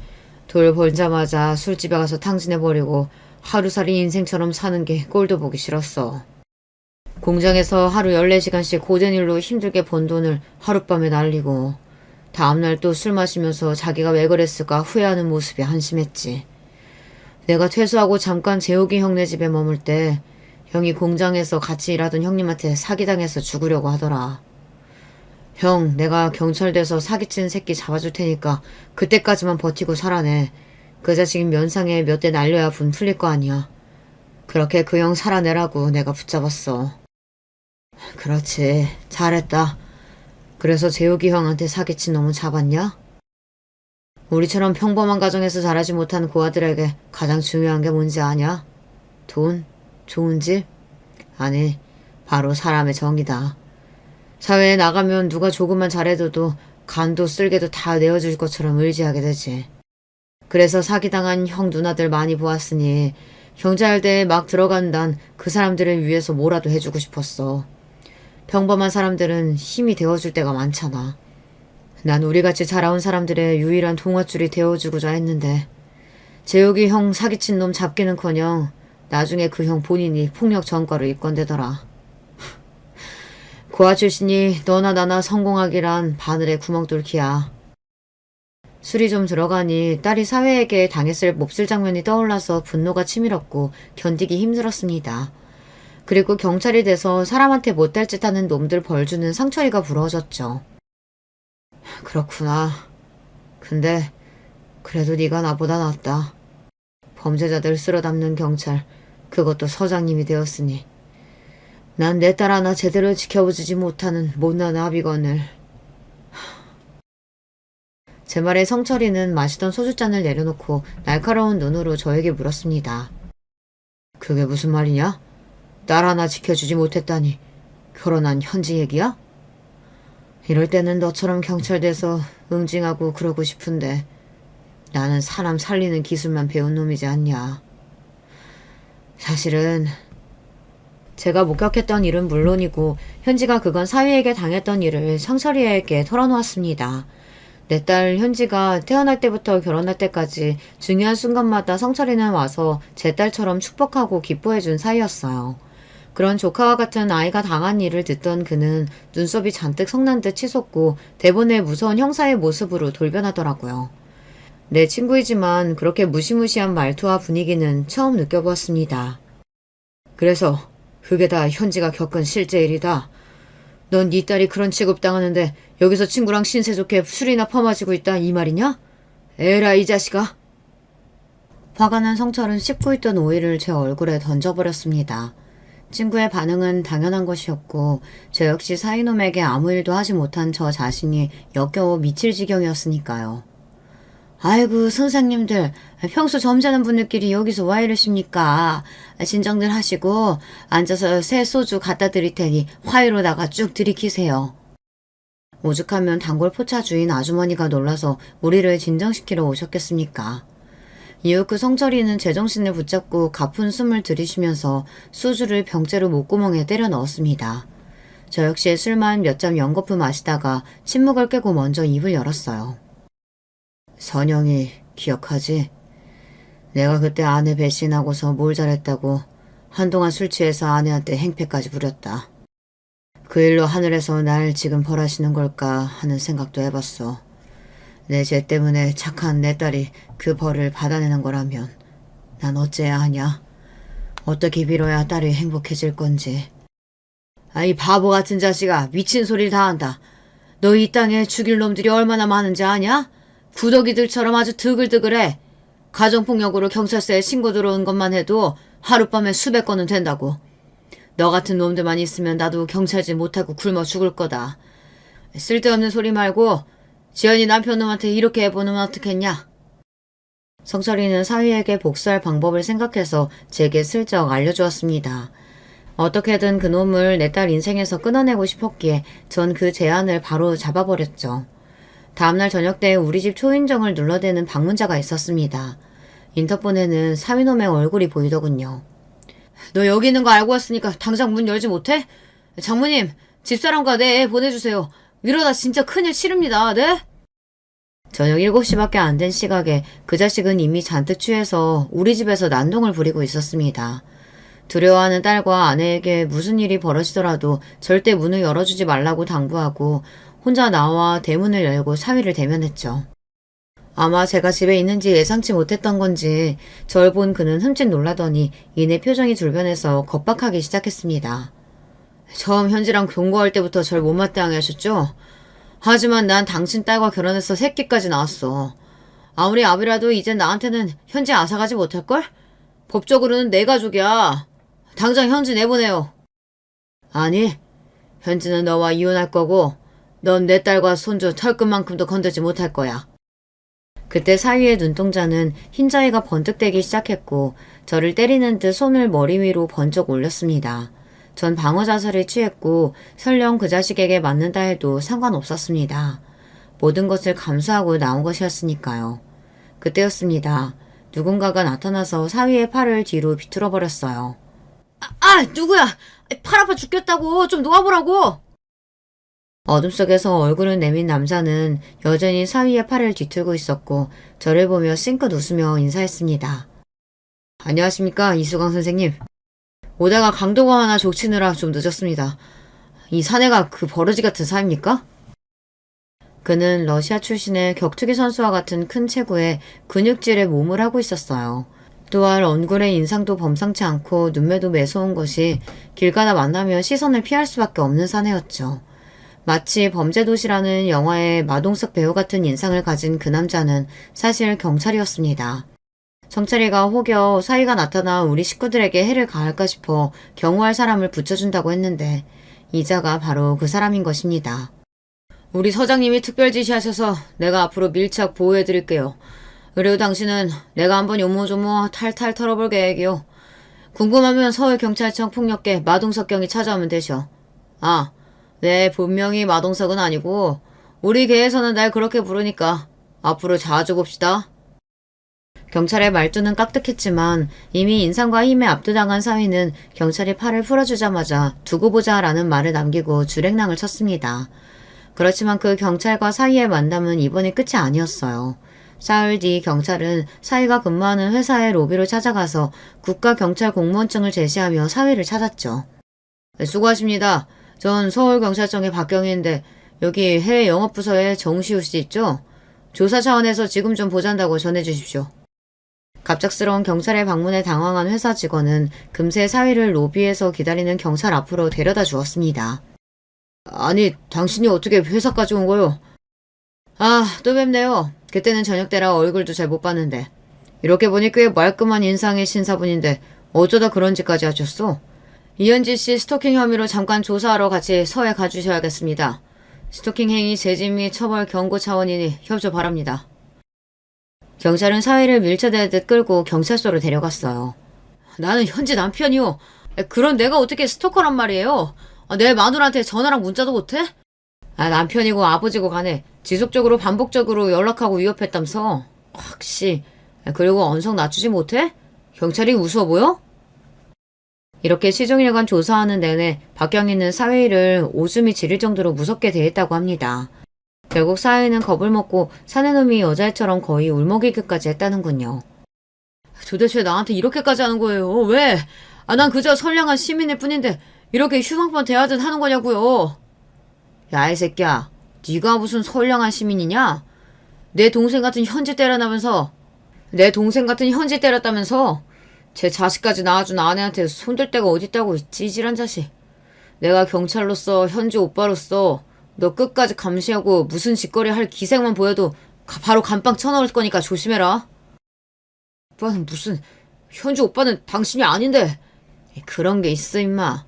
돌 벌자마자 술집에 가서 탕진해버리고 하루살이 인생처럼 사는 게 꼴도 보기 싫었어. 공장에서 하루 14시간씩 고된 일로 힘들게 번 돈을 하룻밤에 날리고 다음날 또 술 마시면서 자기가 왜 그랬을까 후회하는 모습이 한심했지. 내가 퇴소하고 잠깐 재욱이 형네 집에 머물 때 형이 공장에서 같이 일하던 형님한테 사기당해서 죽으려고 하더라. 형, 내가 경찰 돼서 사기친 새끼 잡아줄 테니까 그때까지만 버티고 살아내. 그 자식 면상에 몇 대 날려야 분 풀릴 거 아니야. 그렇게 그 형 살아내라고 내가 붙잡았어. 그렇지. 잘했다. 그래서 재욱이 형한테 사기친 놈은 잡았냐? 우리처럼 평범한 가정에서 자라지 못한 고아들에게 가장 중요한 게 뭔지 아냐? 돈? 좋은 집? 아니, 바로 사람의 정이다. 사회에 나가면 누가 조금만 잘해줘도 간도 쓸개도 다 내어줄 것처럼 의지하게 되지. 그래서 사기당한 형 누나들 많이 보았으니 경찰대에 막 들어간 난 그 사람들을 위해서 뭐라도 해주고 싶었어. 평범한 사람들은 힘이 되어줄 때가 많잖아. 난 우리같이 자라온 사람들의 유일한 동화줄이 되어주고자 했는데 재욱이 형 사기친 놈 잡기는커녕 나중에 그 형 본인이 폭력 전과로 입건되더라. 고아 출신이 너나 나나 성공하기란 바늘에 구멍 뚫기야. 술이 좀 들어가니 딸이 사회에게 당했을 몹쓸 장면이 떠올라서 분노가 치밀었고 견디기 힘들었습니다. 그리고 경찰이 돼서 사람한테 못될 짓 하는 놈들 벌주는 상처리가 부러워졌죠. 그렇구나. 근데 그래도 네가 나보다 낫다. 범죄자들 쓸어담는 경찰, 그것도 서장님이 되었으니. 난 내 딸 하나 제대로 지켜보지 못하는 못난 아비건을. 제 말에 성철이는 마시던 소주잔을 내려놓고 날카로운 눈으로 저에게 물었습니다. 그게 무슨 말이냐? 딸 하나 지켜주지 못했다니 결혼한 현지 얘기야? 이럴 때는 너처럼 경찰 돼서 응징하고 그러고 싶은데 나는 사람 살리는 기술만 배운 놈이지 않냐. 사실은 제가 목격했던 일은 물론이고 현지가 그건 사위에게 당했던 일을 성철이에게 털어놓았습니다. 내 딸 현지가 태어날 때부터 결혼할 때까지 중요한 순간마다 성철이는 와서 제 딸처럼 축복하고 기뻐해준 사이였어요. 그런 조카와 같은 아이가 당한 일을 듣던 그는 눈썹이 잔뜩 성난 듯 치솟고 대본의 무서운 형사의 모습으로 돌변하더라고요. 내 친구이지만 그렇게 무시무시한 말투와 분위기는 처음 느껴보았습니다. 그래서 그게 다 현지가 겪은 실제 일이다. 넌 네 딸이 그런 취급당하는데 여기서 친구랑 신세 좋게 술이나 퍼마시고 있다 이 말이냐? 에라 이 자식아. 화가 난 성철은 씹고 있던 오이를 제 얼굴에 던져버렸습니다. 친구의 반응은 당연한 것이었고 저 역시 사이놈에게 아무 일도 하지 못한 저 자신이 역겨워 미칠 지경이었으니까요. 아이고 선생님들 평소 점잖은 분들끼리 여기서 와 이러십니까? 진정들 하시고 앉아서 새 소주 갖다 드릴 테니 화이로다가 쭉 들이키세요. 오죽하면 단골 포차 주인 아주머니가 놀라서 우리를 진정시키러 오셨겠습니까? 이후 그 성철이는 제정신을 붙잡고 가쁜 숨을 들이쉬면서 소주를 병째로 목구멍에 때려 넣었습니다. 저 역시 술만 몇 잔 연거푸 마시다가 침묵을 깨고 먼저 입을 열었어요. 선영이 기억하지? 내가 그때 아내 배신하고서 뭘 잘했다고 한동안 술 취해서 아내한테 행패까지 부렸다. 그 일로 하늘에서 날 지금 벌하시는 걸까 하는 생각도 해봤어. 내 죄 때문에 착한 내 딸이 그 벌을 받아내는 거라면 난 어째야 하냐? 어떻게 빌어야 딸이 행복해질 건지. 아이 바보 같은 자식아 미친 소리를 다 한다. 너 이 땅에 죽일 놈들이 얼마나 많은지 아냐? 구더기들처럼 아주 드글드글해. 가정폭력으로 경찰서에 신고 들어온 것만 해도 하룻밤에 수백 건은 된다고. 너 같은 놈들만 있으면 나도 경찰질 못하고 굶어 죽을 거다. 쓸데없는 소리 말고 지연이 남편 놈한테 이렇게 해보면 어떻겠냐? 성철이는 사위에게 복수할 방법을 생각해서 제게 슬쩍 알려주었습니다. 어떻게든 그 놈을 내 딸 인생에서 끊어내고 싶었기에 전 그 제안을 바로 잡아버렸죠. 다음날 저녁 때 우리 집 초인종을 눌러대는 방문자가 있었습니다. 인터폰에는 사위놈의 얼굴이 보이더군요. 너 여기 있는 거 알고 왔으니까 당장 문 열지 못해? 장모님, 집사람과 내 애 보내주세요. 이러다 진짜 큰일 치릅니다. 네? 저녁 7시밖에 안 된 시각에 그 자식은 이미 잔뜩 취해서 우리 집에서 난동을 부리고 있었습니다. 두려워하는 딸과 아내에게 무슨 일이 벌어지더라도 절대 문을 열어주지 말라고 당부하고 혼자 나와 대문을 열고 사위를 대면했죠. 아마 제가 집에 있는지 예상치 못했던 건지 절 본 그는 흠칫 놀라더니 이내 표정이 둘변해서 겁박하기 시작했습니다. 처음 현지랑 동거할 때부터 절 못마땅해 하셨죠? 하지만 난 당신 딸과 결혼해서 새끼까지 낳았어. 아무리 아비라도 이젠 나한테는 현지 앗아가지 못할걸? 법적으로는 내 가족이야. 당장 현지 내보내요. 아니, 현지는 너와 이혼할 거고 넌 내 딸과 손주 털끝만큼도 건들지 못할 거야. 그때 사위의 눈동자는 흰자위가 번뜩대기 시작했고 저를 때리는 듯 손을 머리 위로 번쩍 올렸습니다. 전 방어 자세를 취했고 설령 그 자식에게 맞는다 해도 상관없었습니다. 모든 것을 감수하고 나온 것이었으니까요. 그때였습니다. 누군가가 나타나서 사위의 팔을 뒤로 비틀어 버렸어요. 누구야? 팔 아파 죽겠다고. 좀 놓아보라고. 어둠 속에서 얼굴을 내민 남자는 여전히 사위의 팔을 뒤틀고 있었고 저를 보며 싱긋 웃으며 인사했습니다. 안녕하십니까, 이수강 선생님. 오다가 강도가 하나 족치느라 좀 늦었습니다. 이 사내가 그 버러지 같은 사입니까? 그는 러시아 출신의 격투기 선수와 같은 큰 체구에 근육질의 몸을 하고 있었어요. 또한 얼굴의 인상도 범상치 않고 눈매도 매서운 것이 길 가다 만나면 시선을 피할 수밖에 없는 사내였죠. 마치 범죄도시라는 영화의 마동석 배우 같은 인상을 가진 그 남자는 사실 경찰이었습니다. 경찰이가 혹여 사위가 나타나 우리 식구들에게 해를 가할까 싶어 경호할 사람을 붙여준다고 했는데 이자가 바로 그 사람인 것입니다. 우리 서장님이 특별 지시하셔서 내가 앞으로 밀착 보호해드릴게요. 그리고 당신은 내가 한번 요모조모 탈탈 털어볼 계획이요. 궁금하면 서울경찰청 폭력계 마동석 경이 찾아오면 되셔. 네, 분명히 마동석은 아니고 우리 계에서는 날 그렇게 부르니까 앞으로 자주 봅시다. 경찰의 말투는 깍듯했지만 이미 인상과 힘에 압도당한 사위는 경찰이 팔을 풀어주자마자 두고 보자라는 말을 남기고 줄행랑을 쳤습니다. 그렇지만 그 경찰과 사위의 만남은 이번이 끝이 아니었어요. 사흘 뒤 경찰은 사위가 근무하는 회사의 로비로 찾아가서 국가경찰 공무원증을 제시하며 사위를 찾았죠. 네, 수고하십니다. 전 서울경찰청의 박경희인데 여기 해외 영업부서에 정시우 씨 있죠? 조사 차원에서 지금 좀 보잔다고 전해주십시오. 갑작스러운 경찰의 방문에 당황한 회사 직원은 금세 사위를 로비에서 기다리는 경찰 앞으로 데려다 주었습니다. 아니, 당신이 어떻게 회사까지 온 거요? 또 뵙네요. 그때는 저녁 때라 얼굴도 잘 못 봤는데. 이렇게 보니 꽤 말끔한 인상의 신사분인데 어쩌다 그런 짓까지 하셨어? 이현지 씨 스토킹 혐의로 잠깐 조사하러 같이 서에 가주셔야겠습니다. 스토킹 행위 재진 및 처벌 경고 차원이니 협조 바랍니다. 경찰은 사위를 밀쳐대듯 끌고 경찰서로 데려갔어요. 나는 현지 남편이요. 그런 내가 어떻게 스토커란 말이에요. 내 마누라한테 전화랑 문자도 못해? 남편이고 아버지고 간에 지속적으로 반복적으로 연락하고 위협했다면서. 확시. 그리고 언성 낮추지 못해? 경찰이 우스워 보여? 이렇게 시종일관 조사하는 내내 박경희는 사위를 오줌이 지릴 정도로 무섭게 대했다고 합니다. 결국 사위는 겁을 먹고 사내놈이 여자애처럼 거의 울먹이기까지 했다는군요. 도대체 나한테 이렇게까지 하는 거예요? 왜? 난 그저 선량한 시민일 뿐인데 이렇게 흉악만 대하듯 하는 거냐고요. 야, 이 새끼야. 네가 무슨 선량한 시민이냐? 내 동생 같은 현지 때렸다면서 제 자식까지 낳아준 아내한테 손댈 데가 어딨다고, 찌질한 자식. 내가 경찰로서 현지 오빠로서 너 끝까지 감시하고 무슨 짓거리 할 기색만 보여도 바로 감빵 쳐넣을 거니까 조심해라. 오빠는 무슨, 현지 오빠는 당신이 아닌데. 그런 게 있어 임마.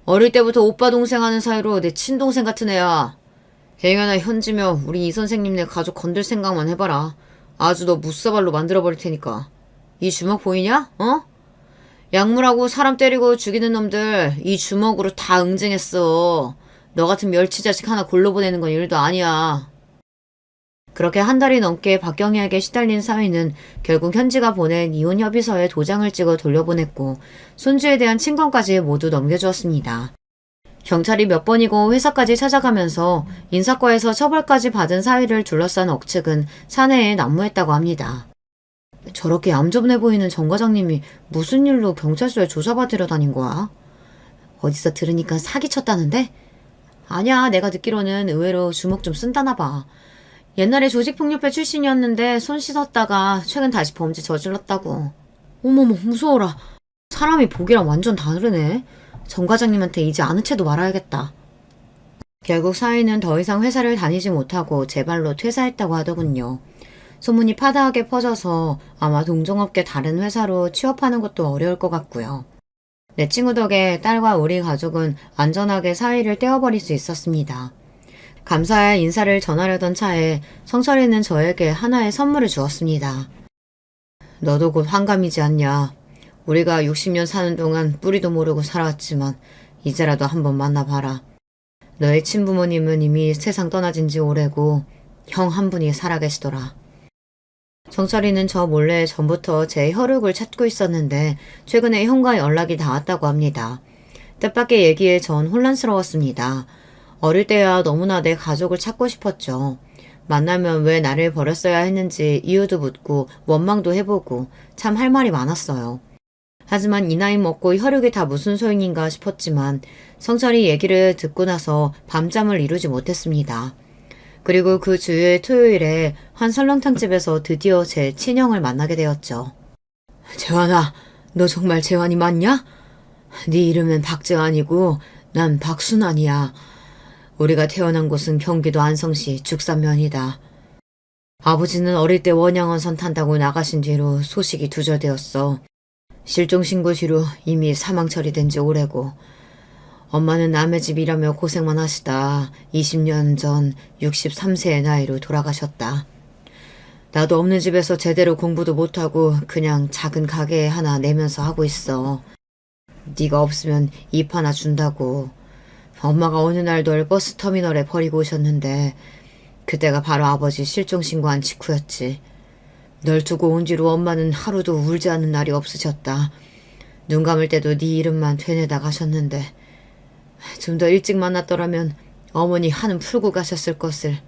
어릴 때부터 오빠 동생 하는 사이로 내 친동생 같은 애야. 행여나 현지며 우리 이 선생님네 가족 건들 생각만 해봐라. 아주 너 무사발로 만들어버릴 테니까. 이 주먹 보이냐? 약물하고 사람 때리고 죽이는 놈들 이 주먹으로 다 응징했어. 너 같은 멸치 자식 하나 골로 보내는 건 일도 아니야. 그렇게 한 달이 넘게 박경희에게 시달린 사위는 결국 현지가 보낸 이혼 협의서에 도장을 찍어 돌려보냈고 손주에 대한 친권까지 모두 넘겨주었습니다. 경찰이 몇 번이고 회사까지 찾아가면서 인사과에서 처벌까지 받은 사위를 둘러싼 억측은 사내에 난무했다고 합니다. 저렇게 얌전해 보이는 정 과장님이 무슨 일로 경찰서에 조사받으러 다닌 거야? 어디서 들으니까 사기쳤다는데? 아니야, 내가 듣기로는 의외로 주먹 좀 쓴다나 봐. 옛날에 조직폭력배 출신이었는데 손 씻었다가 최근 다시 범죄 저질렀다고. 어머머, 무서워라. 사람이 보기랑 완전 다르네. 정 과장님한테 이제 아는 채도 말아야겠다. 결국 사위는 더 이상 회사를 다니지 못하고 제 발로 퇴사했다고 하더군요. 소문이 파다하게 퍼져서 아마 동종업계 다른 회사로 취업하는 것도 어려울 것 같고요. 내 친구 덕에 딸과 우리 가족은 안전하게 사위를 떼어버릴 수 있었습니다. 감사의 인사를 전하려던 차에 성철이는 저에게 하나의 선물을 주었습니다. 너도 곧 환갑이지 않냐. 우리가 60년 사는 동안 뿌리도 모르고 살아왔지만 이제라도 한번 만나봐라. 너의 친부모님은 이미 세상 떠나진 지 오래고 형 한 분이 살아계시더라. 정철이는 저 몰래 전부터 제 혈육을 찾고 있었는데 최근에 형과 연락이 닿았다고 합니다. 뜻밖의 얘기에 전 혼란스러웠습니다. 어릴 때야 너무나 내 가족을 찾고 싶었죠. 만나면 왜 나를 버렸어야 했는지 이유도 묻고 원망도 해보고 참 할 말이 많았어요. 하지만 이 나이 먹고 혈육이 다 무슨 소용인가 싶었지만 성철이 얘기를 듣고 나서 밤잠을 이루지 못했습니다. 그리고 그 주의 토요일에 한 설렁탕집에서 드디어 제 친형을 만나게 되었죠. 재환아, 너 정말 재환이 맞냐? 네 이름은 박재환이고 난 박순환이야. 우리가 태어난 곳은 경기도 안성시 죽산면이다. 아버지는 어릴 때 원양어선 탄다고 나가신 뒤로 소식이 두절되었어. 실종신고 뒤로 이미 사망 처리된 지 오래고 엄마는 남의 집 일하며 고생만 하시다 20년 전 63세의 나이로 돌아가셨다. 나도 없는 집에서 제대로 공부도 못하고 그냥 작은 가게 하나 내면서 하고 있어. 네가 없으면 입 하나 준다고. 엄마가 어느 날 널 버스터미널에 버리고 오셨는데 그때가 바로 아버지 실종신고한 직후였지. 널 두고 온 뒤로 엄마는 하루도 울지 않는 날이 없으셨다. 눈 감을 때도 네 이름만 되뇌다 가셨는데 좀 더 일찍 만났더라면 어머니 한은 풀고 가셨을 것을.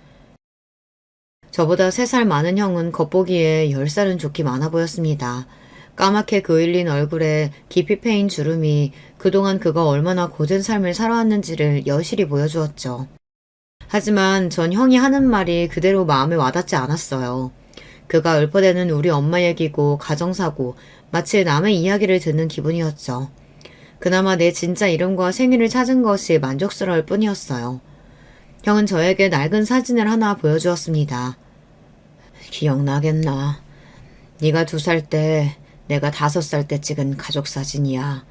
저보다 3살 많은 형은 겉보기에 10살은 좋기 많아 보였습니다. 까맣게 그을린 얼굴에 깊이 패인 주름이 그동안 그가 얼마나 고된 삶을 살아왔는지를 여실히 보여주었죠. 하지만 전 형이 하는 말이 그대로 마음에 와닿지 않았어요. 그가 읊어대는 우리 엄마 얘기고 가정사고 마치 남의 이야기를 듣는 기분이었죠. 그나마 내 진짜 이름과 생일을 찾은 것이 만족스러울 뿐이었어요. 형은 저에게 낡은 사진을 하나 보여주었습니다. 기억나겠나? 네가 2살 때 내가 5살 때 찍은 가족사진이야.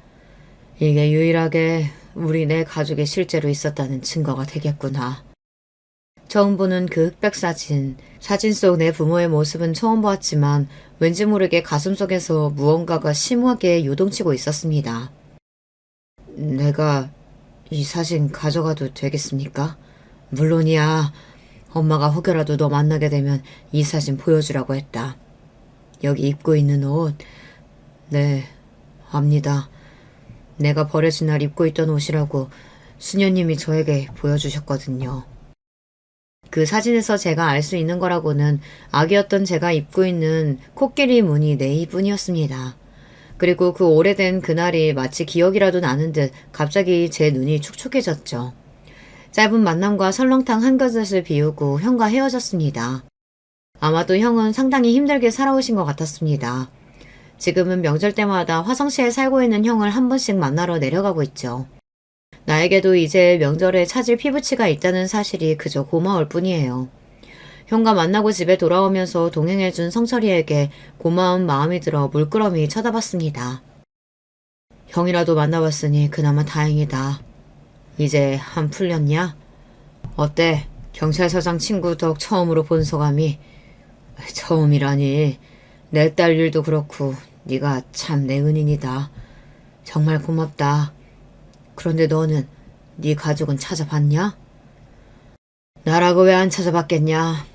이게 유일하게 우리 내 가족이 실제로 있었다는 증거가 되겠구나. 처음 보는 그 흑백 사진 속 내 부모의 모습은 처음 보았지만 왠지 모르게 가슴속에서 무언가가 심하게 요동치고 있었습니다. 내가 이 사진 가져가도 되겠습니까? 물론이야. 엄마가 혹여라도 너 만나게 되면 이 사진 보여주라고 했다. 여기 입고 있는 옷. 네, 압니다. 내가 버려진 날 입고 있던 옷이라고 수녀님이 저에게 보여주셨거든요. 그 사진에서 제가 알 수 있는 거라고는 아기였던 제가 입고 있는 코끼리 무늬 네이뿐이었습니다. 그리고 그 오래된 그날이 마치 기억이라도 나는 듯 갑자기 제 눈이 촉촉해졌죠. 짧은 만남과 설렁탕 한 그릇을 비우고 형과 헤어졌습니다. 아마도 형은 상당히 힘들게 살아오신 것 같았습니다. 지금은 명절 때마다 화성시에 살고 있는 형을 한 번씩 만나러 내려가고 있죠. 나에게도 이제 명절에 찾을 피부치가 있다는 사실이 그저 고마울 뿐이에요. 형과 만나고 집에 돌아오면서 동행해준 성철이에게 고마운 마음이 들어 물끄러미 쳐다봤습니다. 형이라도 만나봤으니 그나마 다행이다. 이제 한 풀렸냐? 어때? 경찰서장 친구 덕 처음으로 본 소감이? 처음이라니. 내 딸 일도 그렇고 네가 참 내 은인이다. 정말 고맙다. 그런데 너는 네 가족은 찾아봤냐? 나라고 왜 안 찾아봤겠냐?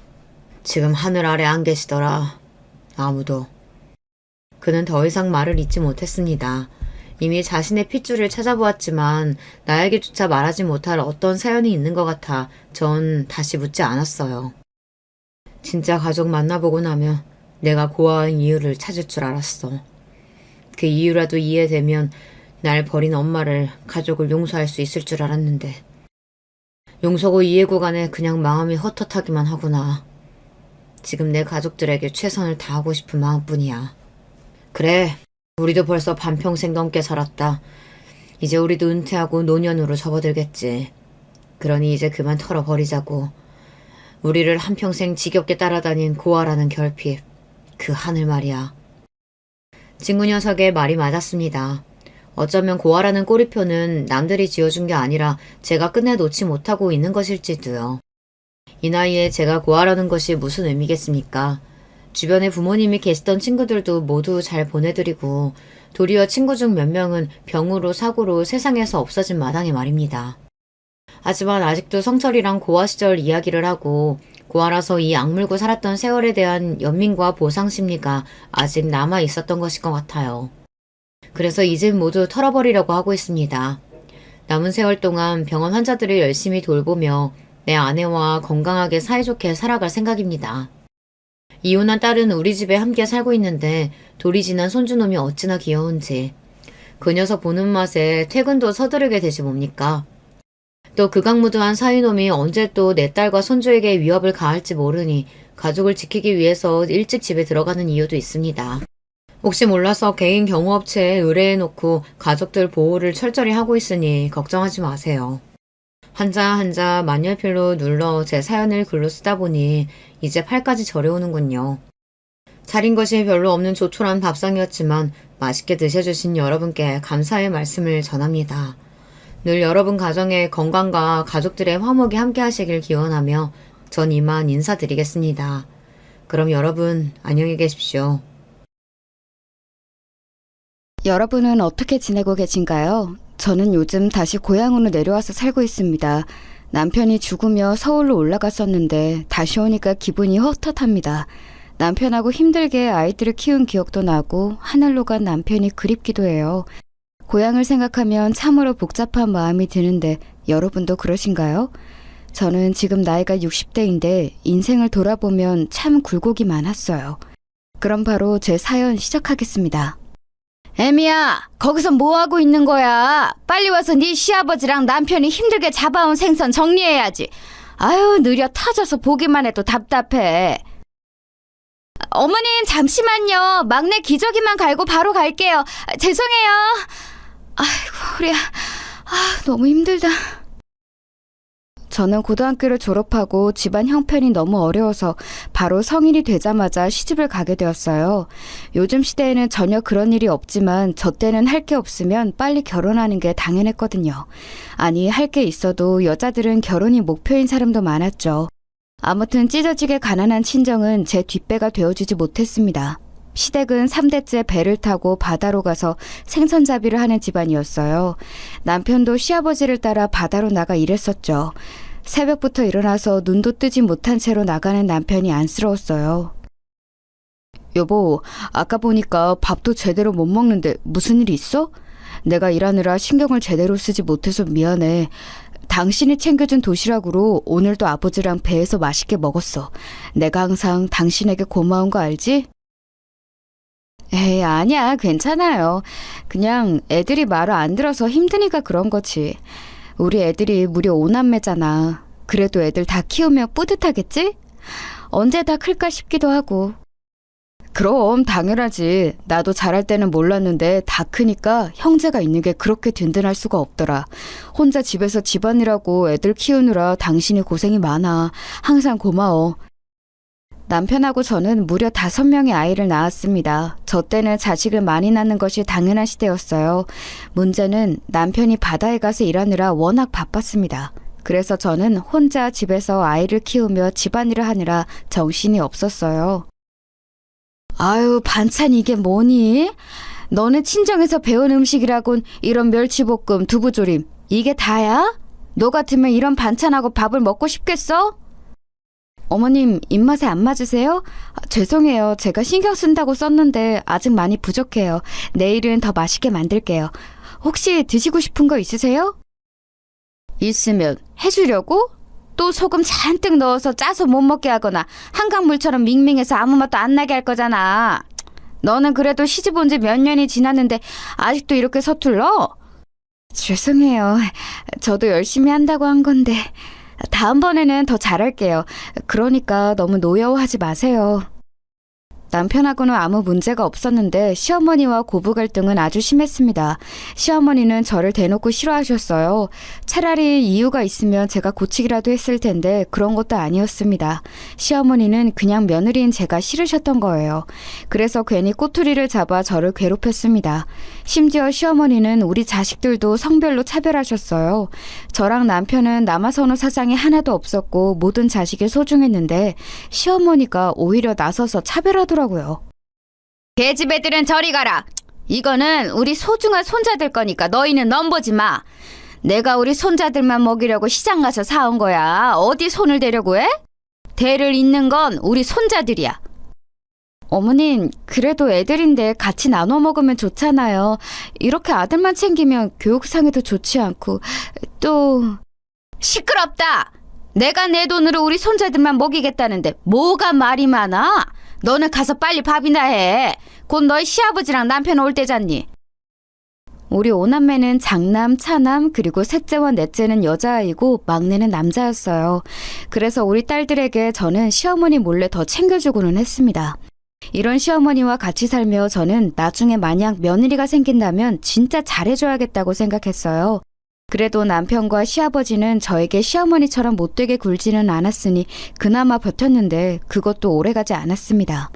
지금 하늘 아래 안 계시더라. 아무도. 그는 더 이상 말을 잇지 못했습니다. 이미 자신의 핏줄을 찾아보았지만 나에게조차 말하지 못할 어떤 사연이 있는 것 같아 전 다시 묻지 않았어요. 진짜 가족 만나보고 나면 내가 고아한 이유를 찾을 줄 알았어. 그 이유라도 이해되면 날 버린 엄마를, 가족을 용서할 수 있을 줄 알았는데 용서고 이해 구간에 그냥 마음이 헛헛하기만 하구나. 지금 내 가족들에게 최선을 다하고 싶은 마음뿐이야. 그래, 우리도 벌써 반평생 넘게 살았다. 이제 우리도 은퇴하고 노년으로 접어들겠지. 그러니 이제 그만 털어버리자고. 우리를 한평생 지겹게 따라다닌 고아라는 결핍, 그 하늘 말이야. 친구 녀석의 말이 맞았습니다. 어쩌면 고아라는 꼬리표는 남들이 지어준 게 아니라 제가 끝내 놓지 못하고 있는 것일지도요. 이 나이에 제가 고아라는 것이 무슨 의미겠습니까? 주변에 부모님이 계시던 친구들도 모두 잘 보내드리고 도리어 친구 중 몇 명은 병으로 사고로 세상에서 없어진 마당에 말입니다. 하지만 아직도 성철이랑 고아 시절 이야기를 하고 고아라서 이 악물고 살았던 세월에 대한 연민과 보상 심리가 아직 남아 있었던 것일 것 같아요. 그래서 이젠 모두 털어버리려고 하고 있습니다. 남은 세월 동안 병원 환자들을 열심히 돌보며 내 아내와 건강하게 사이좋게 살아갈 생각입니다. 이혼한 딸은 우리 집에 함께 살고 있는데 돌이 지난 손주놈이 어찌나 귀여운지. 그 녀석 보는 맛에 퇴근도 서두르게 되지 뭡니까? 또 극악무도한 사위놈이 언제 또 내 딸과 손주에게 위협을 가할지 모르니 가족을 지키기 위해서 일찍 집에 들어가는 이유도 있습니다. 혹시 몰라서 개인 경호업체에 의뢰해놓고 가족들 보호를 철저히 하고 있으니 걱정하지 마세요. 한자 한자 만년필로 눌러 제 사연을 글로 쓰다 보니 이제 팔까지 저려오는군요. 차린 것이 별로 없는 조촐한 밥상이었지만 맛있게 드셔주신 여러분께 감사의 말씀을 전합니다. 늘 여러분 가정의 건강과 가족들의 화목이 함께 하시길 기원하며 전 이만 인사드리겠습니다. 그럼 여러분 안녕히 계십시오. 여러분은 어떻게 지내고 계신가요? 저는 요즘 다시 고향으로 내려와서 살고 있습니다. 남편이 죽으며 서울로 올라갔었는데 다시 오니까 기분이 헛헛합니다. 남편하고 힘들게 아이들을 키운 기억도 나고 하늘로 간 남편이 그립기도 해요. 고향을 생각하면 참으로 복잡한 마음이 드는데 여러분도 그러신가요? 저는 지금 나이가 60대인데 인생을 돌아보면 참 굴곡이 많았어요. 그럼 바로 제 사연 시작하겠습니다. 애미야, 거기서 뭐하고 있는 거야? 빨리 와서 네 시아버지랑 남편이 힘들게 잡아온 생선 정리해야지. 아유, 느려 터져서 보기만 해도 답답해. 어머님, 잠시만요. 막내 기저귀만 갈고 바로 갈게요. 죄송해요. 아이고, 우리 너무 힘들다. 저는 고등학교를 졸업하고 집안 형편이 너무 어려워서 바로 성인이 되자마자 시집을 가게 되었어요. 요즘 시대에는 전혀 그런 일이 없지만 저 때는 할 게 없으면 빨리 결혼하는 게 당연했거든요. 아니, 할 게 있어도 여자들은 결혼이 목표인 사람도 많았죠. 아무튼 찢어지게 가난한 친정은 제 뒷배가 되어주지 못했습니다. 시댁은 3대째 배를 타고 바다로 가서 생선잡이를 하는 집안이었어요. 남편도 시아버지를 따라 바다로 나가 일했었죠. 새벽부터 일어나서 눈도 뜨지 못한 채로 나가는 남편이 안쓰러웠어요. 여보, 아까 보니까 밥도 제대로 못 먹는데 무슨 일 있어? 내가 일하느라 신경을 제대로 쓰지 못해서 미안해. 당신이 챙겨준 도시락으로 오늘도 아버지랑 배에서 맛있게 먹었어. 내가 항상 당신에게 고마운 거 알지? 에이, 아니야, 괜찮아요. 그냥 애들이 말을 안 들어서 힘드니까 그런 거지. 우리 애들이 무려 5남매잖아. 그래도 애들 다 키우며 뿌듯하겠지? 언제 다 클까 싶기도 하고. 그럼 당연하지. 나도 잘할 때는 몰랐는데 다 크니까 형제가 있는 게 그렇게 든든할 수가 없더라. 혼자 집에서 집안일하고 애들 키우느라 당신이 고생이 많아. 항상 고마워. 남편하고 저는 무려 5명의 아이를 낳았습니다. 저 때는 자식을 많이 낳는 것이 당연한 시대였어요. 문제는 남편이 바다에 가서 일하느라 워낙 바빴습니다. 그래서 저는 혼자 집에서 아이를 키우며 집안일을 하느라 정신이 없었어요. 아유, 반찬 이게 뭐니? 너는 친정에서 배운 음식이라곤 이런 멸치볶음, 두부조림 이게 다야? 너 같으면 이런 반찬하고 밥을 먹고 싶겠어? 어머님, 입맛에 안 맞으세요? 죄송해요. 제가 신경 쓴다고 썼는데 아직 많이 부족해요. 내일은 더 맛있게 만들게요. 혹시 드시고 싶은 거 있으세요? 있으면 해주려고? 또 소금 잔뜩 넣어서 짜서 못 먹게 하거나 한강물처럼 밍밍해서 아무 맛도 안 나게 할 거잖아. 너는 그래도 시집 온 지 몇 년이 지났는데 아직도 이렇게 서툴러? 죄송해요. 저도 열심히 한다고 한 건데 다음번에는 더 잘할게요. 그러니까 너무 노여워하지 마세요. 남편하고는 아무 문제가 없었는데 시어머니와 고부 갈등은 아주 심했습니다. 시어머니는 저를 대놓고 싫어하셨어요. 차라리 이유가 있으면 제가 고치기라도 했을 텐데 그런 것도 아니었습니다. 시어머니는 그냥 며느리인 제가 싫으셨던 거예요. 그래서 괜히 꼬투리를 잡아 저를 괴롭혔습니다. 심지어 시어머니는 우리 자식들도 성별로 차별하셨어요. 저랑 남편은 남아선호 사상이 하나도 없었고 모든 자식이 소중했는데 시어머니가 오히려 나서서 차별하더라고요. 계집 애들은 저리 가라. 이거는 우리 소중한 손자들 거니까 너희는 넘보지 마. 내가 우리 손자들만 먹이려고 시장 가서 사온 거야. 어디 손을 대려고 해? 대를 잇는 건 우리 손자들이야. 어머님, 그래도 애들인데 같이 나눠 먹으면 좋잖아요. 이렇게 아들만 챙기면 교육상에도 좋지 않고 또... 시끄럽다. 내가 내 돈으로 우리 손자들만 먹이겠다는데 뭐가 말이 많아? 너는 가서 빨리 밥이나 해. 곧 너희 시아버지랑 남편 올 때잖니. 우리 오남매는 장남, 차남, 그리고 셋째와 넷째는 여자아이고 막내는 남자였어요. 그래서 우리 딸들에게 저는 시어머니 몰래 더 챙겨주고는 했습니다. 이런 시어머니와 같이 살며 저는 나중에 만약 며느리가 생긴다면 진짜 잘해줘야겠다고 생각했어요. 그래도 남편과 시아버지는 저에게 시어머니처럼 못되게 굴지는 않았으니 그나마 버텼는데 그것도 오래가지 않았습니다.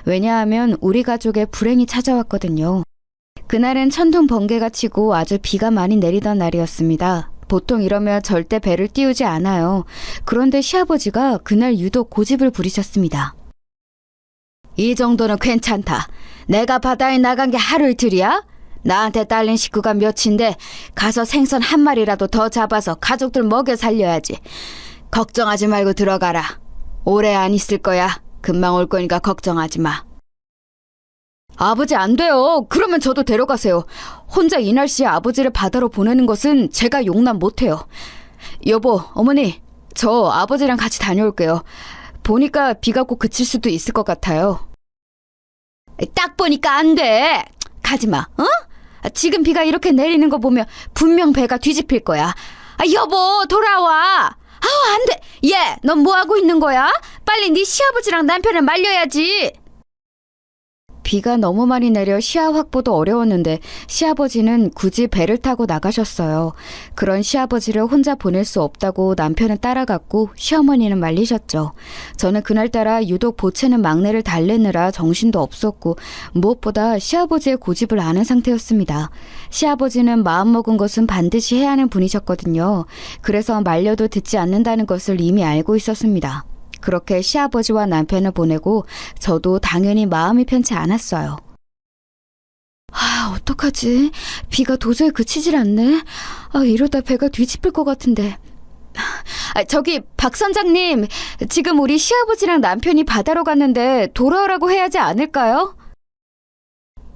왜냐하면 우리 가족에 불행이 찾아왔거든요. 그날은 천둥 번개가 치고 아주 비가 많이 내리던 날이었습니다. 보통 이러면 절대 배를 띄우지 않아요. 그런데 시아버지가 그날 유독 고집을 부리셨습니다. 이 정도는 괜찮다. 내가 바다에 나간 게 하루 이틀이야? 나한테 딸린 식구가 몇인데 가서 생선 한 마리라도 더 잡아서 가족들 먹여 살려야지. 걱정하지 말고 들어가라. 오래 안 있을 거야. 금방 올 거니까 걱정하지 마. 아버지 안 돼요. 그러면 저도 데려가세요. 혼자 이 날씨에 아버지를 바다로 보내는 것은 제가 용납 못해요. 여보, 어머니, 저 아버지랑 같이 다녀올게요. 보니까 비가 곧 그칠 수도 있을 것 같아요. 딱 보니까 안 돼. 가지마, 어? 지금 비가 이렇게 내리는 거 보면 분명 배가 뒤집힐 거야. 여보, 돌아와. 안 돼. 얘, 넌 뭐 하고 있는 거야? 빨리 네 시아버지랑 남편을 말려야지. 비가 너무 많이 내려 시야 확보도 어려웠는데 시아버지는 굳이 배를 타고 나가셨어요. 그런 시아버지를 혼자 보낼 수 없다고 남편은 따라갔고 시어머니는 말리셨죠. 저는 그날따라 유독 보채는 막내를 달래느라 정신도 없었고 무엇보다 시아버지의 고집을 아는 상태였습니다. 시아버지는 마음먹은 것은 반드시 해야 하는 분이셨거든요. 그래서 말려도 듣지 않는다는 것을 이미 알고 있었습니다. 그렇게 시아버지와 남편을 보내고 저도 당연히 마음이 편치 않았어요. 어떡하지? 비가 도저히 그치질 않네. 이러다 배가 뒤집힐 것 같은데. 저기 박 선장님, 지금 우리 시아버지랑 남편이 바다로 갔는데 돌아오라고 해야지 않을까요?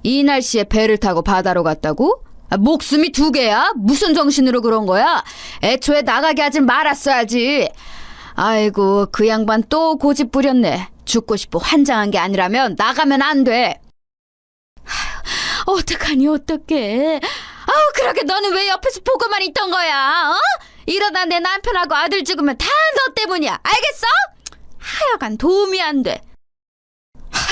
이 날씨에 배를 타고 바다로 갔다고? 목숨이 두 개야? 무슨 정신으로 그런 거야? 애초에 나가게 하지 말았어야지. 아이고, 그 양반 또 고집 부렸네. 죽고 싶어 환장한 게 아니라면 나가면 안 돼. 어떡하니 어떡해. 그러게 너는 왜 옆에서 보고만 있던 거야? 이러다 내 남편하고 아들 죽으면 다 너 때문이야. 알겠어? 하여간 도움이 안 돼.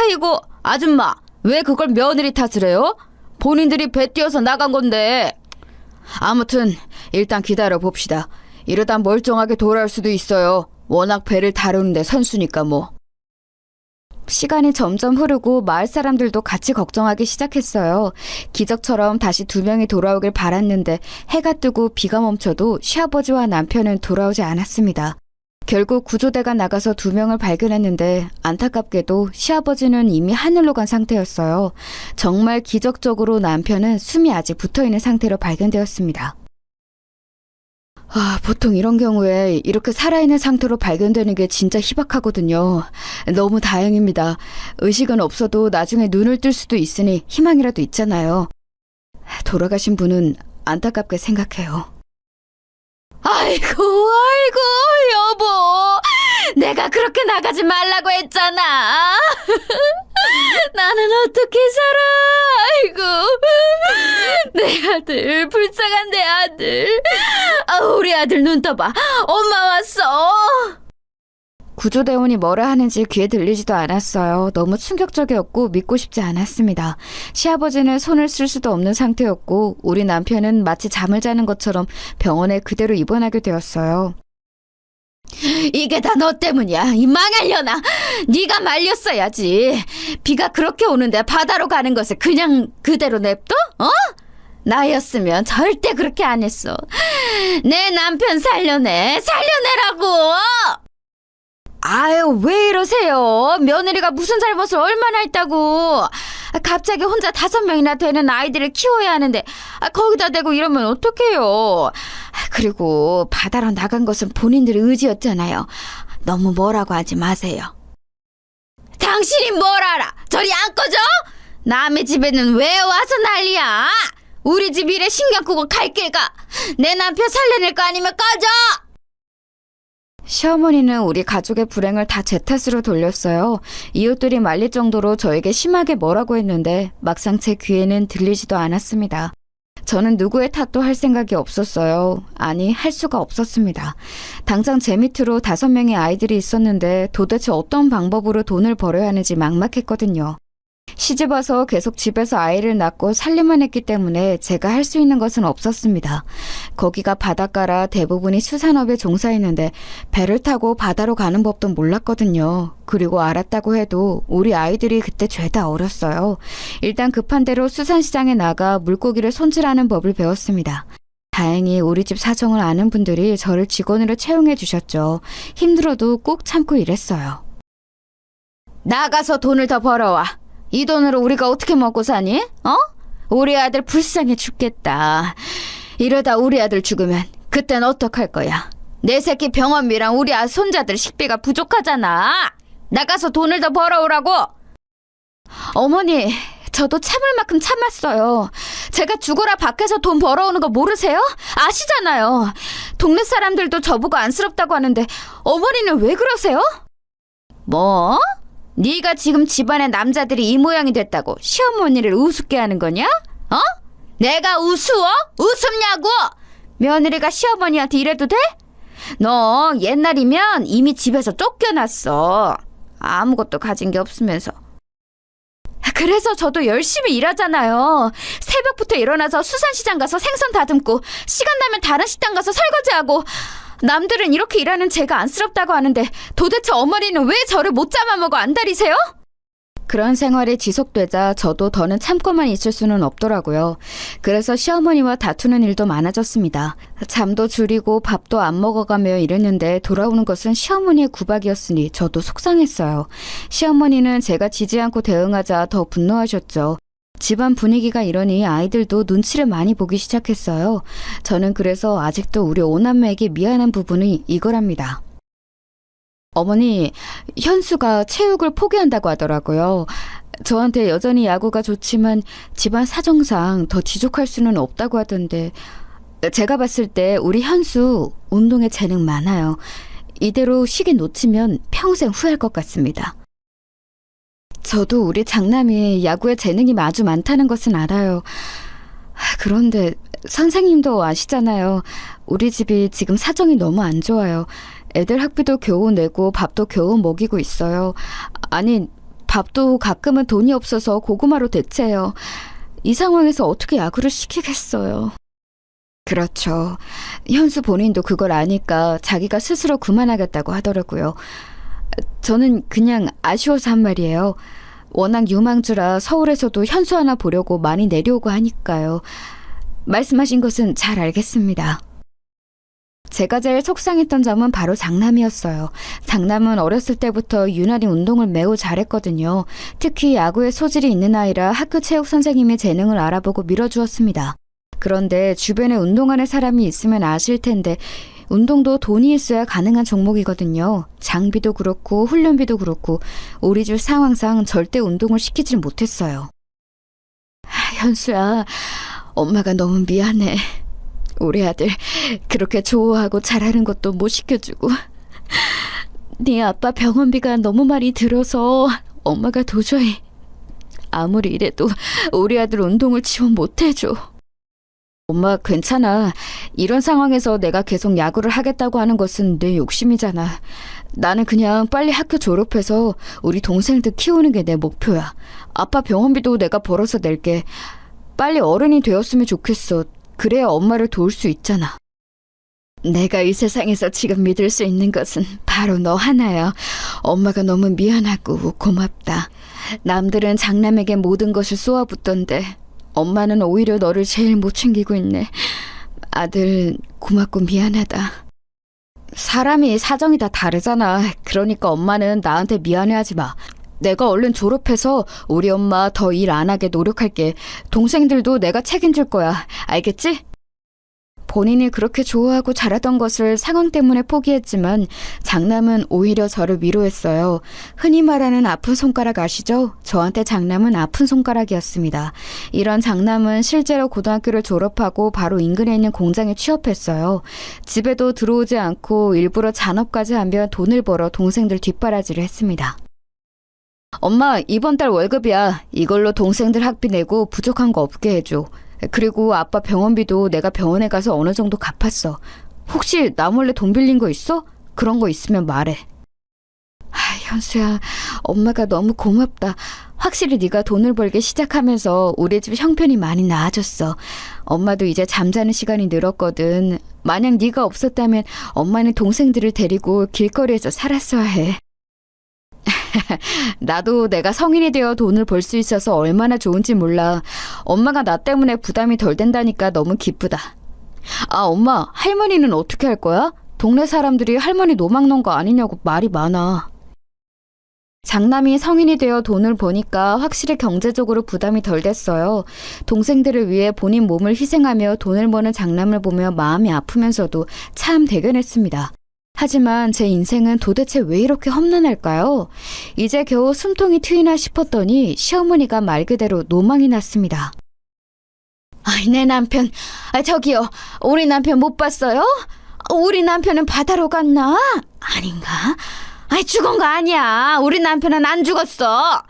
아이고, 아줌마, 왜 그걸 며느리 탓을 해요? 본인들이 배 띄어서 나간 건데. 아무튼 일단 기다려 봅시다. 이러다 멀쩡하게 돌아올 수도 있어요. 워낙 배를 다루는데 선수니까 뭐. 시간이 점점 흐르고 마을 사람들도 같이 걱정하기 시작했어요. 기적처럼 다시 두 명이 돌아오길 바랐는데 해가 뜨고 비가 멈춰도 시아버지와 남편은 돌아오지 않았습니다. 결국 구조대가 나가서 두 명을 발견했는데 안타깝게도 시아버지는 이미 하늘로 간 상태였어요. 정말 기적적으로 남편은 숨이 아직 붙어있는 상태로 발견되었습니다. 보통 이런 경우에 이렇게 살아있는 상태로 발견되는 게 진짜 희박하거든요. 너무 다행입니다. 의식은 없어도 나중에 눈을 뜰 수도 있으니 희망이라도 있잖아요. 돌아가신 분은 안타깝게 생각해요. 아이고, 여보. 내가 그렇게 나가지 말라고 했잖아. 나는 어떻게 살아? 아이고. 내 아들, 불쌍한 내 아들. 우리 아들 눈 떠봐. 엄마 왔어. 구조대원이 뭐라 하는지 귀에 들리지도 않았어요. 너무 충격적이었고 믿고 싶지 않았습니다. 시아버지는 손을 쓸 수도 없는 상태였고 우리 남편은 마치 잠을 자는 것처럼 병원에 그대로 입원하게 되었어요. 이게 다 너 때문이야. 이 망할려나. 네가 말렸어야지. 비가 그렇게 오는데 바다로 가는 것을 그냥 그대로 냅둬? 나였으면 절대 그렇게 안 했어. 내 남편 살려내라고. 아유, 왜 이러세요? 며느리가 무슨 잘못을 얼마나 했다고. 갑자기 혼자 5명이나 되는 아이들을 키워야 하는데 거기다 대고 이러면 어떡해요. 그리고 바다로 나간 것은 본인들의 의지였잖아요. 너무 뭐라고 하지 마세요. 당신이 뭘 알아? 저리 안 꺼져? 남의 집에는 왜 와서 난리야? 우리 집 일에 신경 끄고 갈 길 가. 내 남편 살려낼 거 아니면 꺼져. 시어머니는 우리 가족의 불행을 다 제 탓으로 돌렸어요. 이웃들이 말릴 정도로 저에게 심하게 뭐라고 했는데 막상 제 귀에는 들리지도 않았습니다. 저는 누구의 탓도 할 생각이 없었어요. 아니, 할 수가 없었습니다. 당장 제 밑으로 5명의 아이들이 있었는데 도대체 어떤 방법으로 돈을 벌어야 하는지 막막했거든요. 시집 와서 계속 집에서 아이를 낳고 살림만 했기 때문에 제가 할 수 있는 것은 없었습니다. 거기가 바닷가라 대부분이 수산업에 종사했는데 배를 타고 바다로 가는 법도 몰랐거든요. 그리고 알았다고 해도 우리 아이들이 그때 죄다 어렸어요. 일단 급한 대로 수산시장에 나가 물고기를 손질하는 법을 배웠습니다. 다행히 우리 집 사정을 아는 분들이 저를 직원으로 채용해 주셨죠. 힘들어도 꾹 참고 일했어요. 나가서 돈을 더 벌어와. 이 돈으로 우리가 어떻게 먹고 사니? 우리 아들 불쌍해 죽겠다. 이러다 우리 아들 죽으면 그땐 어떡할 거야? 내 새끼 병원비랑 우리 손자들 식비가 부족하잖아. 나가서 돈을 더 벌어오라고. 어머니, 저도 참을 만큼 참았어요. 제가 죽어라 밖에서 돈 벌어오는 거 모르세요? 아시잖아요. 동네 사람들도 저보고 안쓰럽다고 하는데 어머니는 왜 그러세요? 뭐? 네가 지금 집안의 남자들이 이 모양이 됐다고 시어머니를 우습게 하는 거냐? 내가 우스워? 우습냐고? 며느리가 시어머니한테 이래도 돼? 너 옛날이면 이미 집에서 쫓겨났어. 아무것도 가진 게 없으면서. 그래서 저도 열심히 일하잖아요. 새벽부터 일어나서 수산시장 가서 생선 다듬고 시간 나면 다른 식당 가서 설거지하고. 남들은 이렇게 일하는 제가 안쓰럽다고 하는데 도대체 어머니는 왜 저를 못 잡아먹어 안달이세요? 그런 생활이 지속되자 저도 더는 참고만 있을 수는 없더라고요. 그래서 시어머니와 다투는 일도 많아졌습니다. 잠도 줄이고 밥도 안 먹어가며 이랬는데 돌아오는 것은 시어머니의 구박이었으니 저도 속상했어요. 시어머니는 제가 지지 않고 대응하자 더 분노하셨죠. 집안 분위기가 이러니 아이들도 눈치를 많이 보기 시작했어요. 저는 그래서 아직도 우리 오남매에게 미안한 부분이 이거랍니다. 어머니, 현수가 체육을 포기한다고 하더라고요. 저한테 여전히 야구가 좋지만 집안 사정상 더 지속할 수는 없다고 하던데 제가 봤을 때 우리 현수 운동에 재능 많아요. 이대로 시기 놓치면 평생 후회할 것 같습니다. 저도 우리 장남이 야구에 재능이 아주 많다는 것은 알아요. 그런데 선생님도 아시잖아요. 우리 집이 지금 사정이 너무 안 좋아요. 애들 학비도 겨우 내고 밥도 겨우 먹이고 있어요. 아니, 밥도 가끔은 돈이 없어서 고구마로 대체해요. 이 상황에서 어떻게 야구를 시키겠어요. 그렇죠. 현수 본인도 그걸 아니까 자기가 스스로 그만하겠다고 하더라고요. 저는 그냥 아쉬워서 한 말이에요. 워낙 유망주라 서울에서도 현수 하나 보려고 많이 내려오고 하니까요. 말씀하신 것은 잘 알겠습니다. 제가 제일 속상했던 점은 바로 장남이었어요. 장남은 어렸을 때부터 유난히 운동을 매우 잘했거든요. 특히 야구에 소질이 있는 아이라 학교 체육 선생님의 재능을 알아보고 밀어주었습니다. 그런데 주변에 운동하는 사람이 있으면 아실 텐데 운동도 돈이 있어야 가능한 종목이거든요. 장비도 그렇고 훈련비도 그렇고 우리 집 상황상 절대 운동을 시키질 못했어요. 현수야, 엄마가 너무 미안해. 우리 아들 그렇게 좋아하고 잘하는 것도 못 시켜주고 네 아빠 병원비가 너무 많이 들어서 엄마가 도저히 아무리 이래도 우리 아들 운동을 지원 못해줘. 엄마 괜찮아. 이런 상황에서 내가 계속 야구를 하겠다고 하는 것은 내 욕심이잖아. 나는 그냥 빨리 학교 졸업해서 우리 동생들 키우는 게 내 목표야. 아빠 병원비도 내가 벌어서 낼게. 빨리 어른이 되었으면 좋겠어. 그래야 엄마를 도울 수 있잖아. 내가 이 세상에서 지금 믿을 수 있는 것은 바로 너 하나야. 엄마가 너무 미안하고 고맙다. 남들은 장남에게 모든 것을 쏘아붓던데 엄마는 오히려 너를 제일 못 챙기고 있네. 아들 고맙고 미안하다. 사람이 사정이 다 다르잖아. 그러니까 엄마는 나한테 미안해하지 마. 내가 얼른 졸업해서 우리 엄마 더 일 안 하게 노력할게. 동생들도 내가 책임질 거야. 알겠지? 본인이 그렇게 좋아하고 잘하던 것을 상황 때문에 포기했지만 장남은 오히려 저를 위로했어요. 흔히 말하는 아픈 손가락 아시죠? 저한테 장남은 아픈 손가락이었습니다. 이런 장남은 실제로 고등학교를 졸업하고 바로 인근에 있는 공장에 취업했어요. 집에도 들어오지 않고 일부러 잔업까지 하며 돈을 벌어 동생들 뒷바라지를 했습니다. 엄마, 이번 달 월급이야. 이걸로 동생들 학비 내고 부족한 거 없게 해줘. 그리고 아빠 병원비도 내가 병원에 가서 어느 정도 갚았어. 혹시 나 몰래 돈 빌린 거 있어? 그런 거 있으면 말해. 현수야, 엄마가 너무 고맙다. 확실히 네가 돈을 벌기 시작하면서 우리 집 형편이 많이 나아졌어. 엄마도 이제 잠자는 시간이 늘었거든. 만약 네가 없었다면 엄마는 동생들을 데리고 길거리에서 살았어야 해. 나도 내가 성인이 되어 돈을 벌 수 있어서 얼마나 좋은지 몰라. 엄마가 나 때문에 부담이 덜 된다니까 너무 기쁘다. 아, 엄마, 할머니는 어떻게 할 거야? 동네 사람들이 할머니 노망 논 거 아니냐고 말이 많아. 장남이 성인이 되어 돈을 버니까 확실히 경제적으로 부담이 덜 됐어요. 동생들을 위해 본인 몸을 희생하며 돈을 버는 장남을 보며 마음이 아프면서도 참 대견했습니다. 하지만 제 인생은 도대체 왜 이렇게 험난할까요? 이제 겨우 숨통이 트이나 싶었더니 시어머니가 말 그대로 노망이 났습니다. 내 남편, 저기요, 우리 남편 못 봤어요? 우리 남편은 바다로 갔나? 아닌가? 죽은 거 아니야. 우리 남편은 안 죽었어.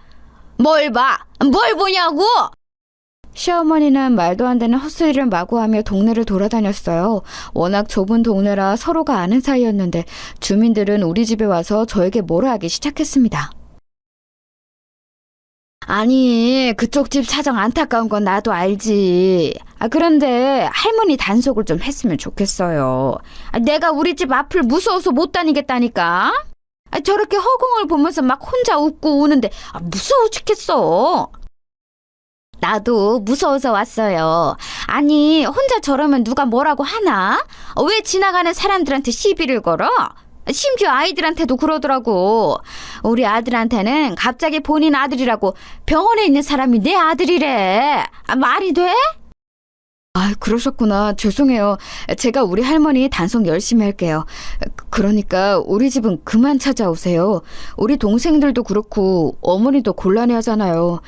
뭘 봐? 뭘 보냐고? 시어머니는 말도 안 되는 헛소리를 마구하며 동네를 돌아다녔어요. 워낙 좁은 동네라 서로가 아는 사이였는데 주민들은 우리 집에 와서 저에게 뭐라 하기 시작했습니다. 아니, 그쪽 집 사정 안타까운 건 나도 알지. 그런데 할머니 단속을 좀 했으면 좋겠어요. 내가 우리 집 앞을 무서워서 못 다니겠다니까. 저렇게 허공을 보면서 막 혼자 웃고 우는데 무서워 죽겠어. 나도 무서워서 왔어요. 아니, 혼자 저러면 누가 뭐라고 하나? 왜 지나가는 사람들한테 시비를 걸어? 심지어 아이들한테도 그러더라고. 우리 아들한테는 갑자기 본인 아들이라고 병원에 있는 사람이 내 아들이래. 말이 돼? 그러셨구나. 죄송해요. 제가 우리 할머니 단속 열심히 할게요. 그러니까 우리 집은 그만 찾아오세요. 우리 동생들도 그렇고 어머니도 곤란해하잖아요.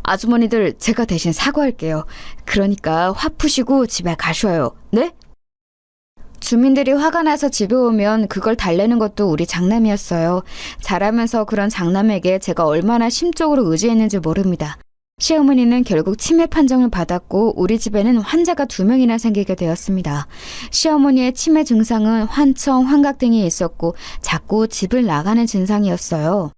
아주머니들 제가 대신 사과할게요. 그러니까 화 푸시고 집에 가셔요. 네? 주민들이 화가 나서 집에 오면 그걸 달래는 것도 우리 장남이었어요. 자라면서 그런 장남에게 제가 얼마나 심적으로 의지했는지 모릅니다. 시어머니는 결국 치매 판정을 받았고 우리 집에는 환자가 2명이나 생기게 되었습니다. 시어머니의 치매 증상은 환청, 환각 등이 있었고 자꾸 집을 나가는 증상이었어요.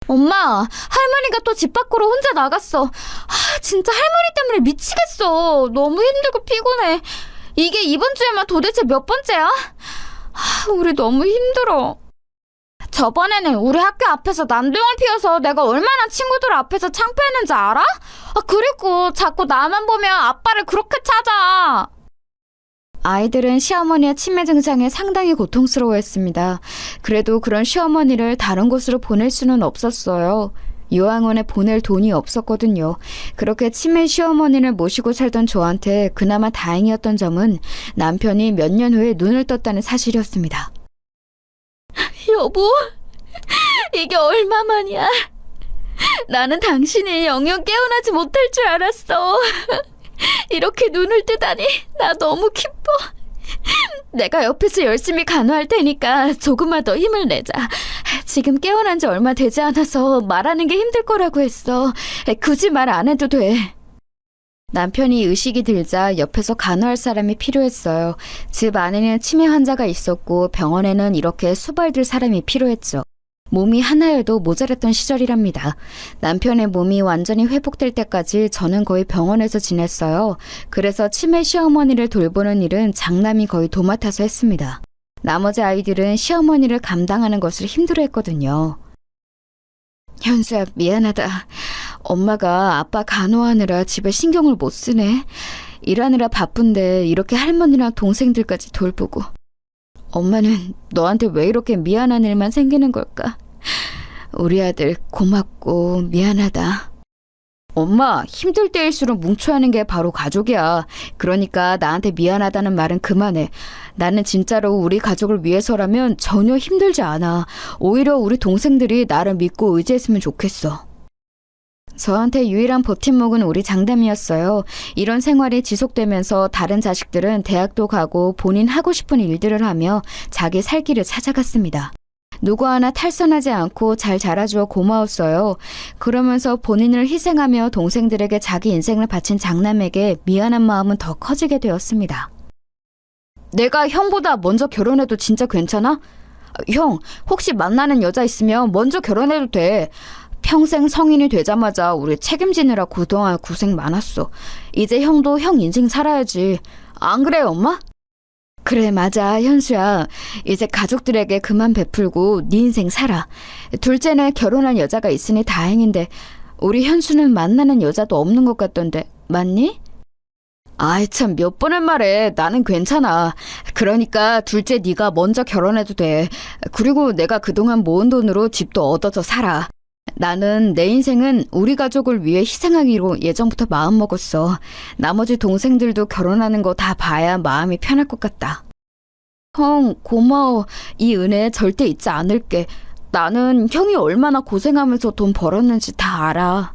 엄마, 할머니가 또 집 밖으로 혼자 나갔어. 진짜 할머니 때문에 미치겠어. 너무 힘들고 피곤해. 이게 이번 주에만 도대체 몇 번째야? 우리 너무 힘들어. 저번에는 우리 학교 앞에서 난동을 피워서 내가 얼마나 친구들 앞에서 창피했는지 알아? 그리고 자꾸 나만 보면 아빠를 그렇게 찾아. 아이들은 시어머니의 치매 증상에 상당히 고통스러워했습니다. 그래도 그런 시어머니를 다른 곳으로 보낼 수는 없었어요. 요양원에 보낼 돈이 없었거든요. 그렇게 치매 시어머니를 모시고 살던 저한테 그나마 다행이었던 점은 남편이 몇 년 후에 눈을 떴다는 사실이었습니다. 여보, 이게 얼마만이야? 나는 당신이 영영 깨어나지 못할 줄 알았어. 이렇게 눈을 뜨다니 나 너무 기뻐. 내가 옆에서 열심히 간호할 테니까 조금만 더 힘을 내자. 지금 깨어난 지 얼마 되지 않아서 말하는 게 힘들 거라고 했어. 굳이 말 안 해도 돼. 남편이 의식이 들자 옆에서 간호할 사람이 필요했어요. 집 안에는 치매 환자가 있었고 병원에는 이렇게 수발들 사람이 필요했죠. 몸이 하나여도 모자랐던 시절이랍니다. 남편의 몸이 완전히 회복될 때까지 저는 거의 병원에서 지냈어요. 그래서 치매 시어머니를 돌보는 일은 장남이 거의 도맡아서 했습니다. 나머지 아이들은 시어머니를 감당하는 것을 힘들어했거든요. 현수야, 미안하다. 엄마가 아빠 간호하느라 집에 신경을 못 쓰네. 일하느라 바쁜데 이렇게 할머니랑 동생들까지 돌보고. 엄마는 너한테 왜 이렇게 미안한 일만 생기는 걸까? 우리 아들 고맙고 미안하다. 엄마, 힘들 때일수록 뭉쳐야 하는 게 바로 가족이야. 그러니까 나한테 미안하다는 말은 그만해. 나는 진짜로 우리 가족을 위해서라면 전혀 힘들지 않아. 오히려 우리 동생들이 나를 믿고 의지했으면 좋겠어. 저한테 유일한 버팀목은 우리 장남이었어요. 이런 생활이 지속되면서 다른 자식들은 대학도 가고 본인 하고 싶은 일들을 하며 자기 살 길을 찾아갔습니다. 누구 하나 탈선하지 않고 잘 자라주어 고마웠어요. 그러면서 본인을 희생하며 동생들에게 자기 인생을 바친 장남에게 미안한 마음은 더 커지게 되었습니다. 내가 형보다 먼저 결혼해도 진짜 괜찮아? 형, 혹시 만나는 여자 있으면 먼저 결혼해도 돼. 평생 성인이 되자마자 우리 책임지느라 그동안 고생 많았어. 이제 형도 형 인생 살아야지. 안 그래, 엄마? 그래, 맞아, 현수야. 이제 가족들에게 그만 베풀고 네 인생 살아. 둘째는 결혼한 여자가 있으니 다행인데 우리 현수는 만나는 여자도 없는 것 같던데 맞니? 아이 참, 몇 번을 말해. 나는 괜찮아. 그러니까 둘째 네가 먼저 결혼해도 돼. 그리고 내가 그동안 모은 돈으로 집도 얻어서 살아. 나는 내 인생은 우리 가족을 위해 희생하기로 예전부터 마음먹었어. 나머지 동생들도 결혼하는 거 다 봐야 마음이 편할 것 같다. 형, 고마워. 이 은혜 절대 잊지 않을게. 나는 형이 얼마나 고생하면서 돈 벌었는지 다 알아.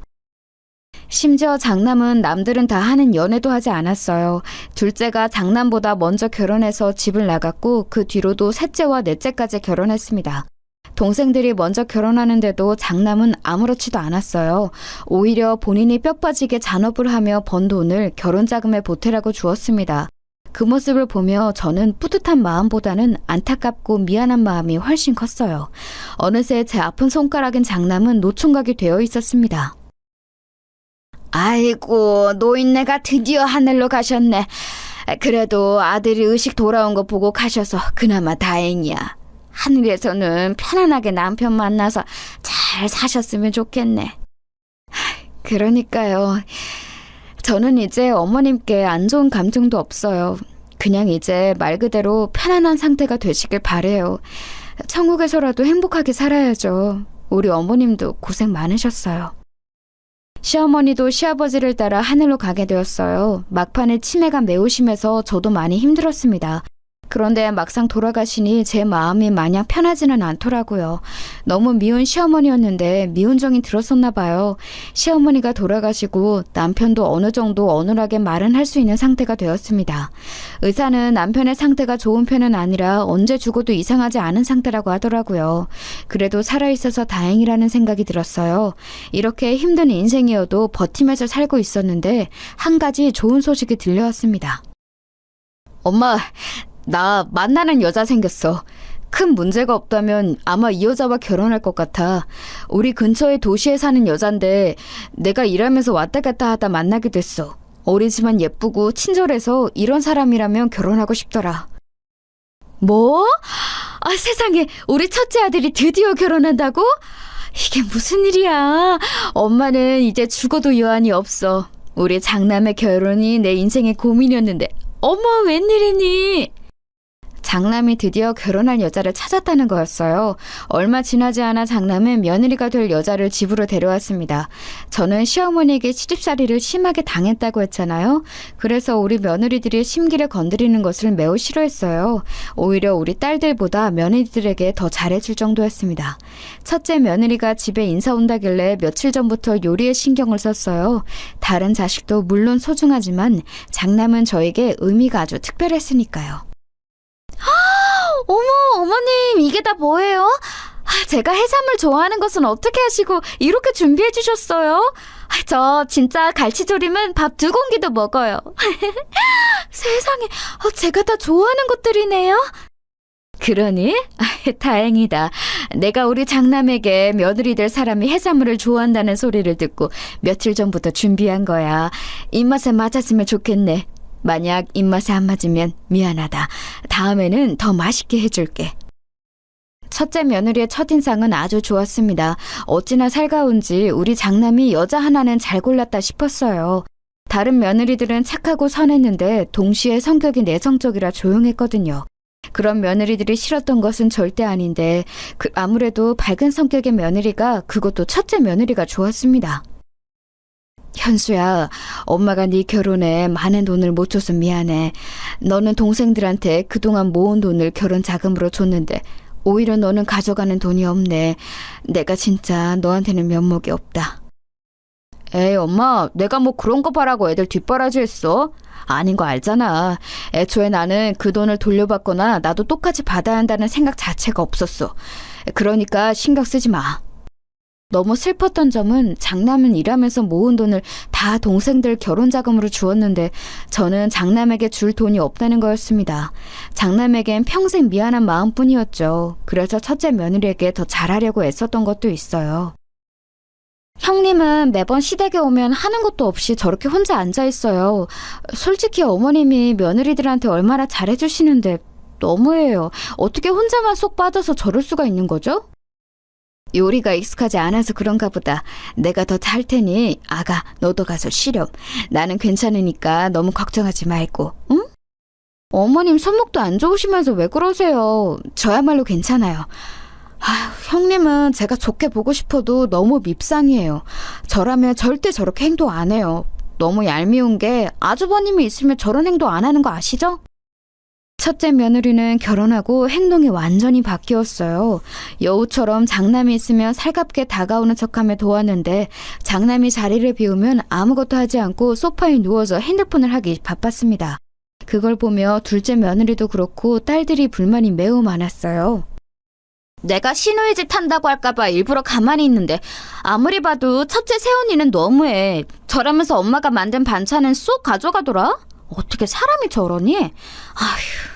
심지어 장남은 남들은 다 하는 연애도 하지 않았어요. 둘째가 장남보다 먼저 결혼해서 집을 나갔고 그 뒤로도 셋째와 넷째까지 결혼했습니다. 동생들이 먼저 결혼하는데도 장남은 아무렇지도 않았어요. 오히려 본인이 뼈 빠지게 잔업을 하며 번 돈을 결혼자금에 보태라고 주었습니다. 그 모습을 보며 저는 뿌듯한 마음보다는 안타깝고 미안한 마음이 훨씬 컸어요. 어느새 제 아픈 손가락인 장남은 노총각이 되어 있었습니다. 아이고, 노인네가 드디어 하늘로 가셨네. 그래도 아들이 의식 돌아온 거 보고 가셔서 그나마 다행이야. 하늘에서는 편안하게 남편 만나서 잘 사셨으면 좋겠네. 그러니까요. 저는 이제 어머님께 안 좋은 감정도 없어요. 그냥 이제 말 그대로 편안한 상태가 되시길 바래요. 천국에서라도 행복하게 살아야죠. 우리 어머님도 고생 많으셨어요. 시어머니도 시아버지를 따라 하늘로 가게 되었어요. 막판에 치매가 매우 심해서 저도 많이 힘들었습니다. 그런데 막상 돌아가시니 제 마음이 마냥 편하지는 않더라고요. 너무 미운 시어머니였는데 미운 정이 들었었나 봐요. 시어머니가 돌아가시고 남편도 어느 정도 어눌하게 말은 할 수 있는 상태가 되었습니다. 의사는 남편의 상태가 좋은 편은 아니라 언제 죽어도 이상하지 않은 상태라고 하더라고요. 그래도 살아있어서 다행이라는 생각이 들었어요. 이렇게 힘든 인생이어도 버티면서 살고 있었는데 한 가지 좋은 소식이 들려왔습니다. 엄마, 나 만나는 여자 생겼어. 큰 문제가 없다면 아마 이 여자와 결혼할 것 같아. 우리 근처의 도시에 사는 여잔데 내가 일하면서 왔다 갔다 하다 만나게 됐어. 어리지만 예쁘고 친절해서 이런 사람이라면 결혼하고 싶더라. 뭐? 아, 세상에, 우리 첫째 아들이 드디어 결혼한다고? 이게 무슨 일이야. 엄마는 이제 죽어도 여한이 없어. 우리 장남의 결혼이 내 인생의 고민이었는데 어머, 웬일이니? 장남이 드디어 결혼할 여자를 찾았다는 거였어요. 얼마 지나지 않아 장남은 며느리가 될 여자를 집으로 데려왔습니다. 저는 시어머니에게 시집살이를 심하게 당했다고 했잖아요. 그래서 우리 며느리들이 심기를 건드리는 것을 매우 싫어했어요. 오히려 우리 딸들보다 며느리들에게 더 잘해줄 정도였습니다. 첫째 며느리가 집에 인사 온다길래 며칠 전부터 요리에 신경을 썼어요. 다른 자식도 물론 소중하지만 장남은 저에게 의미가 아주 특별했으니까요. 어머, 어머님, 이게 다 뭐예요? 제가 해산물 좋아하는 것은 어떻게 하시고 이렇게 준비해 주셨어요? 저 진짜 갈치조림은 밥 2공기도 먹어요. 세상에, 제가 다 좋아하는 것들이네요. 그러니? 다행이다. 내가 우리 장남에게 며느리 될 사람이 해산물을 좋아한다는 소리를 듣고 며칠 전부터 준비한 거야. 입맛에 맞았으면 좋겠네. 만약 입맛에 안 맞으면 미안하다. 다음에는 더 맛있게 해줄게. 첫째 며느리의 첫인상은 아주 좋았습니다. 어찌나 살가운지 우리 장남이 여자 하나는 잘 골랐다 싶었어요. 다른 며느리들은 착하고 선했는데 동시에 성격이 내성적이라 조용했거든요. 그런 며느리들이 싫었던 것은 절대 아닌데 아무래도 밝은 성격의 며느리가, 그것도 첫째 며느리가 좋았습니다. 현수야, 엄마가 네 결혼에 많은 돈을 못 줘서 미안해. 너는 동생들한테 그동안 모은 돈을 결혼 자금으로 줬는데 오히려 너는 가져가는 돈이 없네. 내가 진짜 너한테는 면목이 없다. 에이, 엄마, 내가 뭐 그런 거 바라고 애들 뒷바라지 했어? 아닌 거 알잖아. 애초에 나는 그 돈을 돌려받거나 나도 똑같이 받아야 한다는 생각 자체가 없었어. 그러니까 신경 쓰지 마. 너무 슬펐던 점은 장남은 일하면서 모은 돈을 다 동생들 결혼 자금으로 주었는데 저는 장남에게 줄 돈이 없다는 거였습니다. 장남에겐 평생 미안한 마음뿐이었죠. 그래서 첫째 며느리에게 더 잘하려고 애썼던 것도 있어요. 형님은 매번 시댁에 오면 하는 것도 없이 저렇게 혼자 앉아있어요. 솔직히 어머님이 며느리들한테 얼마나 잘해주시는데 너무해요. 어떻게 혼자만 쏙 빠져서 저럴 수가 있는 거죠? 요리가 익숙하지 않아서 그런가 보다. 내가 더 잘 테니 아가, 너도 가서 쉬렴. 나는 괜찮으니까 너무 걱정하지 말고, 응? 어머님 손목도 안 좋으시면서 왜 그러세요? 저야말로 괜찮아요. 형님은 제가 좋게 보고 싶어도 너무 밉상이에요. 저라면 절대 저렇게 행동 안 해요. 너무 얄미운 게 아주버님이 있으면 저런 행동 안 하는 거 아시죠? 첫째 며느리는 결혼하고 행동이 완전히 바뀌었어요. 여우처럼 장남이 있으면 살갑게 다가오는 척하며 도왔는데 장남이 자리를 비우면 아무것도 하지 않고 소파에 누워서 핸드폰을 하기 바빴습니다. 그걸 보며 둘째 며느리도 그렇고 딸들이 불만이 매우 많았어요. 내가 시누이 집 탄다고 할까봐 일부러 가만히 있는데 아무리 봐도 첫째 새언니는 너무해. 저라면서 엄마가 만든 반찬은 쏙 가져가더라? 어떻게 사람이 저러니? 아휴.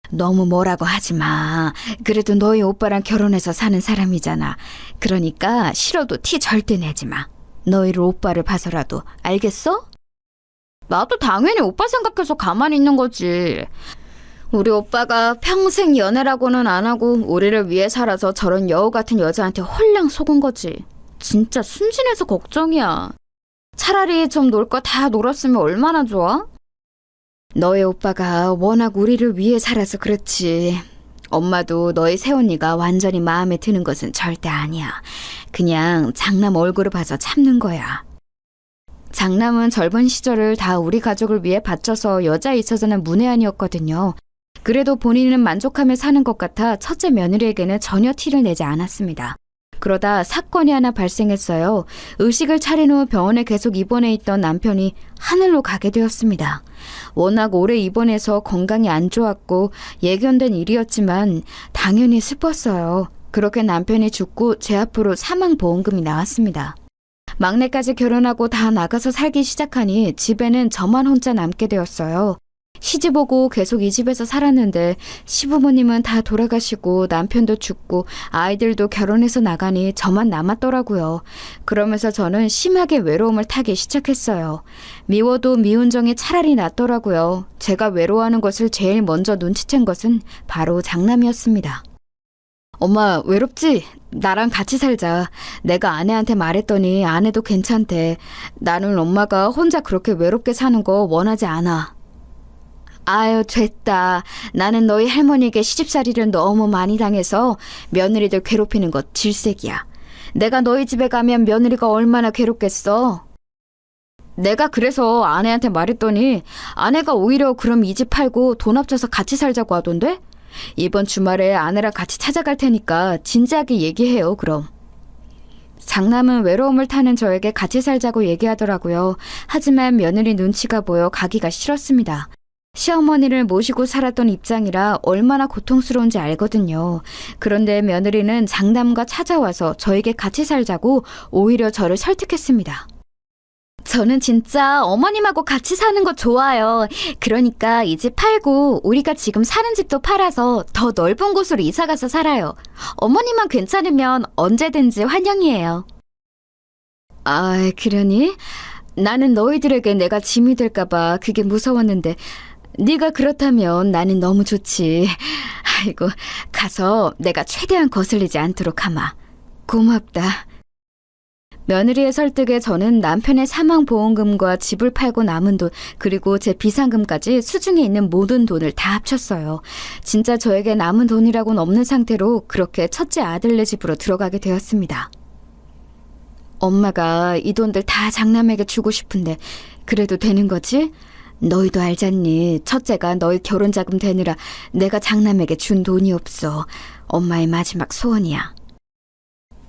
너무 뭐라고 하지 마. 그래도 너희 오빠랑 결혼해서 사는 사람이잖아. 그러니까 싫어도 티 절대 내지 마. 너희를 오빠를 봐서라도. 알겠어? 나도 당연히 오빠 생각해서 가만히 있는 거지. 우리 오빠가 평생 연애라고는 안 하고 우리를 위해 살아서 저런 여우 같은 여자한테 홀랑 속은 거지. 진짜 순진해서 걱정이야. 차라리 좀 놀 거 다 놀았으면 얼마나 좋아? 너의 오빠가 워낙 우리를 위해 살아서 그렇지. 엄마도 너희 새언니가 완전히 마음에 드는 것은 절대 아니야. 그냥 장남 얼굴을 봐서 참는 거야. 장남은 젊은 시절을 다 우리 가족을 위해 바쳐서 여자에 있어서는 문외한이었거든요. 그래도 본인은 만족하며 사는 것 같아 첫째 며느리에게는 전혀 티를 내지 않았습니다. 그러다 사건이 하나 발생했어요. 의식을 차린 후 병원에 계속 입원해 있던 남편이 하늘로 가게 되었습니다. 워낙 오래 입원해서 건강이 안 좋았고 예견된 일이었지만 당연히 슬펐어요. 그렇게 남편이 죽고 제 앞으로 사망보험금이 나왔습니다. 막내까지 결혼하고 다 나가서 살기 시작하니 집에는 저만 혼자 남게 되었어요. 시집 오고 계속 이 집에서 살았는데 시부모님은 다 돌아가시고 남편도 죽고 아이들도 결혼해서 나가니 저만 남았더라고요. 그러면서 저는 심하게 외로움을 타기 시작했어요. 미워도 미운 정이 차라리 낫더라고요. 제가 외로워하는 것을 제일 먼저 눈치챈 것은 바로 장남이었습니다. 엄마, 외롭지? 나랑 같이 살자. 내가 아내한테 말했더니 아내도 괜찮대. 나는 엄마가 혼자 그렇게 외롭게 사는 거 원하지 않아. 아유, 됐다. 나는 너희 할머니에게 시집살이를 너무 많이 당해서 며느리들 괴롭히는 것 질색이야. 내가 너희 집에 가면 며느리가 얼마나 괴롭겠어. 내가 그래서 아내한테 말했더니 아내가 오히려 그럼 이 집 팔고 돈 합쳐서 같이 살자고 하던데? 이번 주말에 아내랑 같이 찾아갈 테니까 진지하게 얘기해요, 그럼. 장남은 외로움을 타는 저에게 같이 살자고 얘기하더라고요. 하지만 며느리 눈치가 보여 가기가 싫었습니다. 시어머니를 모시고 살았던 입장이라 얼마나 고통스러운지 알거든요. 그런데 며느리는 장남과 찾아와서 저에게 같이 살자고 오히려 저를 설득했습니다. 저는 진짜 어머님하고 같이 사는 거 좋아요. 그러니까 이 집 팔고 우리가 지금 사는 집도 팔아서 더 넓은 곳으로 이사가서 살아요. 어머님만 괜찮으면 언제든지 환영이에요. 아, 그러니? 나는 너희들에게 내가 짐이 될까봐 그게 무서웠는데 네가 그렇다면 나는 너무 좋지. 아이고, 가서 내가 최대한 거슬리지 않도록 하마. 고맙다. 며느리의 설득에 저는 남편의 사망보험금과 집을 팔고 남은 돈, 그리고 제 비상금까지 수중에 있는 모든 돈을 다 합쳤어요. 진짜 저에게 남은 돈이라고는 없는 상태로 그렇게 첫째 아들네 집으로 들어가게 되었습니다. 엄마가 이 돈들 다 장남에게 주고 싶은데 그래도 되는 거지? 너희도 알잖니. 첫째가 너희 결혼자금 되느라 내가 장남에게 준 돈이 없어. 엄마의 마지막 소원이야.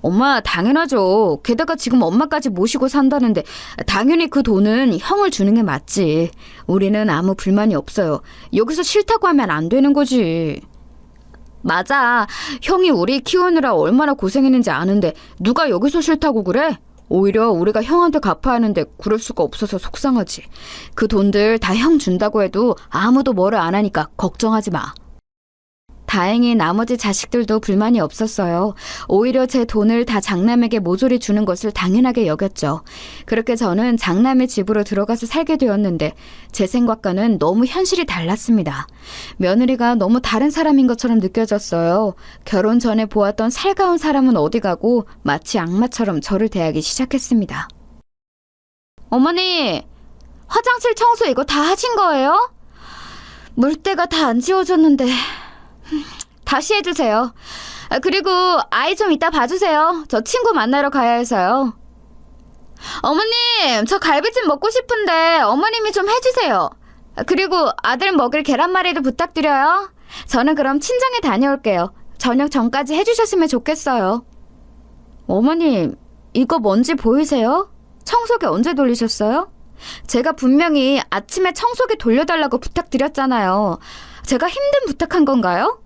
엄마, 당연하죠. 게다가 지금 엄마까지 모시고 산다는데 당연히 그 돈은 형을 주는 게 맞지. 우리는 아무 불만이 없어요. 여기서 싫다고 하면 안 되는 거지. 맞아. 형이 우리 키우느라 얼마나 고생했는지 아는데 누가 여기서 싫다고 그래? 오히려 우리가 형한테 갚아야 하는데 그럴 수가 없어서 속상하지. 그 돈들 다 형 준다고 해도 아무도 뭐를 안 하니까 걱정하지 마. 다행히 나머지 자식들도 불만이 없었어요. 오히려 제 돈을 다 장남에게 모조리 주는 것을 당연하게 여겼죠. 그렇게 저는 장남의 집으로 들어가서 살게 되었는데 제 생각과는 너무 현실이 달랐습니다. 며느리가 너무 다른 사람인 것처럼 느껴졌어요. 결혼 전에 보았던 살가운 사람은 어디 가고 마치 악마처럼 저를 대하기 시작했습니다. 어머니, 화장실 청소 이거 다 하신 거예요? 물때가 다 안 지워졌는데... 다시 해주세요. 그리고 아이 좀 이따 봐주세요. 저 친구 만나러 가야 해서요. 어머님, 저 갈비찜 먹고 싶은데 어머님이 좀 해주세요. 그리고 아들 먹을 계란말이도 부탁드려요. 저는 그럼 친정에 다녀올게요. 저녁 전까지 해주셨으면 좋겠어요. 어머님, 이거 뭔지 보이세요? 청소기 언제 돌리셨어요? 제가 분명히 아침에 청소기 돌려달라고 부탁드렸잖아요. 제가 힘든 부탁한 건가요?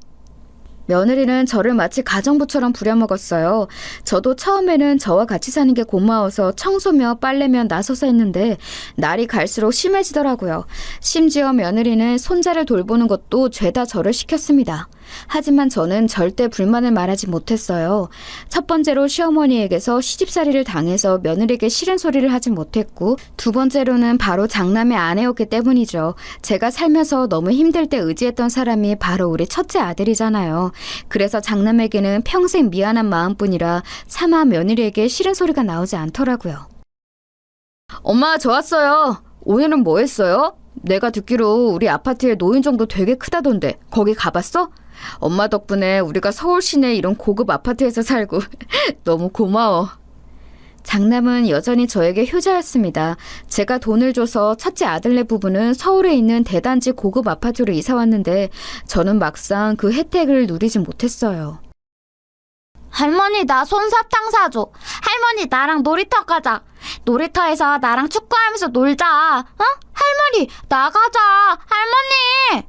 며느리는 저를 마치 가정부처럼 부려먹었어요. 저도 처음에는 저와 같이 사는 게 고마워서 청소며 빨래며 나서서 했는데 날이 갈수록 심해지더라고요. 심지어 며느리는 손자를 돌보는 것도 죄다 저를 시켰습니다. 하지만 저는 절대 불만을 말하지 못했어요. 첫 번째로 시어머니에게서 시집살이를 당해서 며느리에게 싫은 소리를 하지 못했고, 두 번째로는 바로 장남의 아내였기 때문이죠. 제가 살면서 너무 힘들 때 의지했던 사람이 바로 우리 첫째 아들이잖아요. 그래서 장남에게는 평생 미안한 마음뿐이라 차마 며느리에게 싫은 소리가 나오지 않더라고요. 엄마, 저 왔어요. 오늘은 뭐 했어요? 내가 듣기로 우리 아파트에 노인정도 되게 크다던데 거기 가봤어? 엄마 덕분에 우리가 서울 시내 이런 고급 아파트에서 살고 너무 고마워. 장남은 여전히 저에게 효자였습니다. 제가 돈을 줘서 첫째 아들네 부부는 서울에 있는 대단지 고급 아파트로 이사 왔는데 저는 막상 그 혜택을 누리지 못했어요. 할머니, 나 솜사탕 사줘. 할머니, 나랑 놀이터 가자. 놀이터에서 나랑 축구하면서 놀자. 어? 할머니, 나가자. 할머니!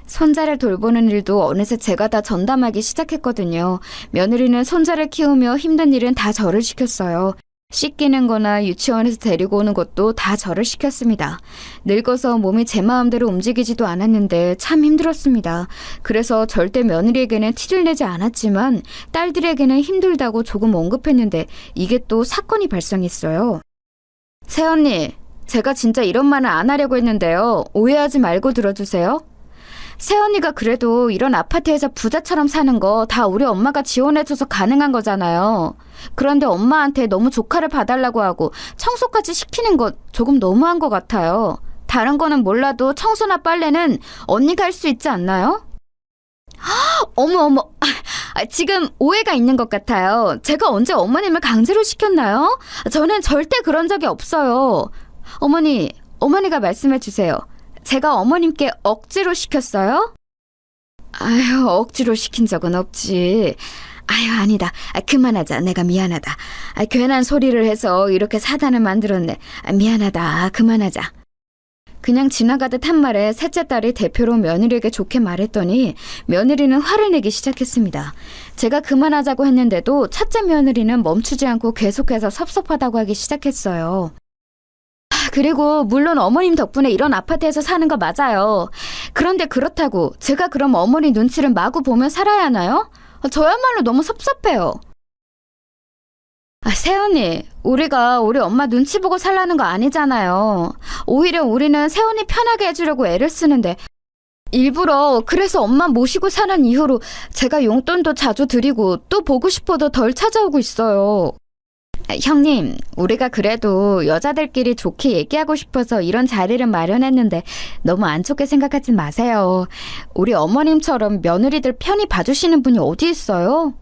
손자를 돌보는 일도 어느새 제가 다 전담하기 시작했거든요. 며느리는 손자를 키우며 힘든 일은 다 저를 시켰어요. 씻기는 거나 유치원에서 데리고 오는 것도 다 저를 시켰습니다. 늙어서 몸이 제 마음대로 움직이지도 않았는데 참 힘들었습니다. 그래서 절대 며느리에게는 티를 내지 않았지만 딸들에게는 힘들다고 조금 언급했는데 이게 또 사건이 발생했어요. 새언니, 제가 진짜 이런 말은 안 하려고 했는데요. 오해하지 말고 들어주세요. 새언니가 그래도 이런 아파트에서 부자처럼 사는 거 다 우리 엄마가 지원해줘서 가능한 거잖아요. 그런데 엄마한테 너무 조카를 봐달라고 하고 청소까지 시키는 거 조금 너무한 것 같아요. 다른 거는 몰라도 청소나 빨래는 언니가 할 수 있지 않나요? 어머. 지금 오해가 있는 것 같아요. 제가 언제 어머님을 강제로 시켰나요? 저는 절대 그런 적이 없어요. 어머니가 말씀해 주세요. 제가 어머님께 억지로 시켰어요? 아유, 억지로 시킨 적은 없지. 아유, 아니다. 그만하자. 내가 미안하다. 괜한 소리를 해서 이렇게 사단을 만들었네. 미안하다. 그만하자. 그냥 지나가듯 한 말에 셋째 딸이 대표로 며느리에게 좋게 말했더니 며느리는 화를 내기 시작했습니다. 제가 그만하자고 했는데도 첫째 며느리는 멈추지 않고 계속해서 섭섭하다고 하기 시작했어요. 그리고 물론 어머님 덕분에 이런 아파트에서 사는 거 맞아요. 그런데 그렇다고 제가 그럼 어머니 눈치를 마구 보며 살아야 하나요? 저야말로 너무 섭섭해요. 새언니, 우리가 우리 엄마 눈치 보고 살라는 거 아니잖아요. 오히려 우리는 새언니 편하게 해주려고 애를 쓰는데 일부러 그래서 엄마 모시고 사는 이후로 제가 용돈도 자주 드리고 또 보고 싶어도 덜 찾아오고 있어요. 형님, 우리가 그래도 여자들끼리 좋게 얘기하고 싶어서 이런 자리를 마련했는데 너무 안 좋게 생각하지 마세요. 우리 어머님처럼 며느리들 편히 봐주시는 분이 어디 있어요?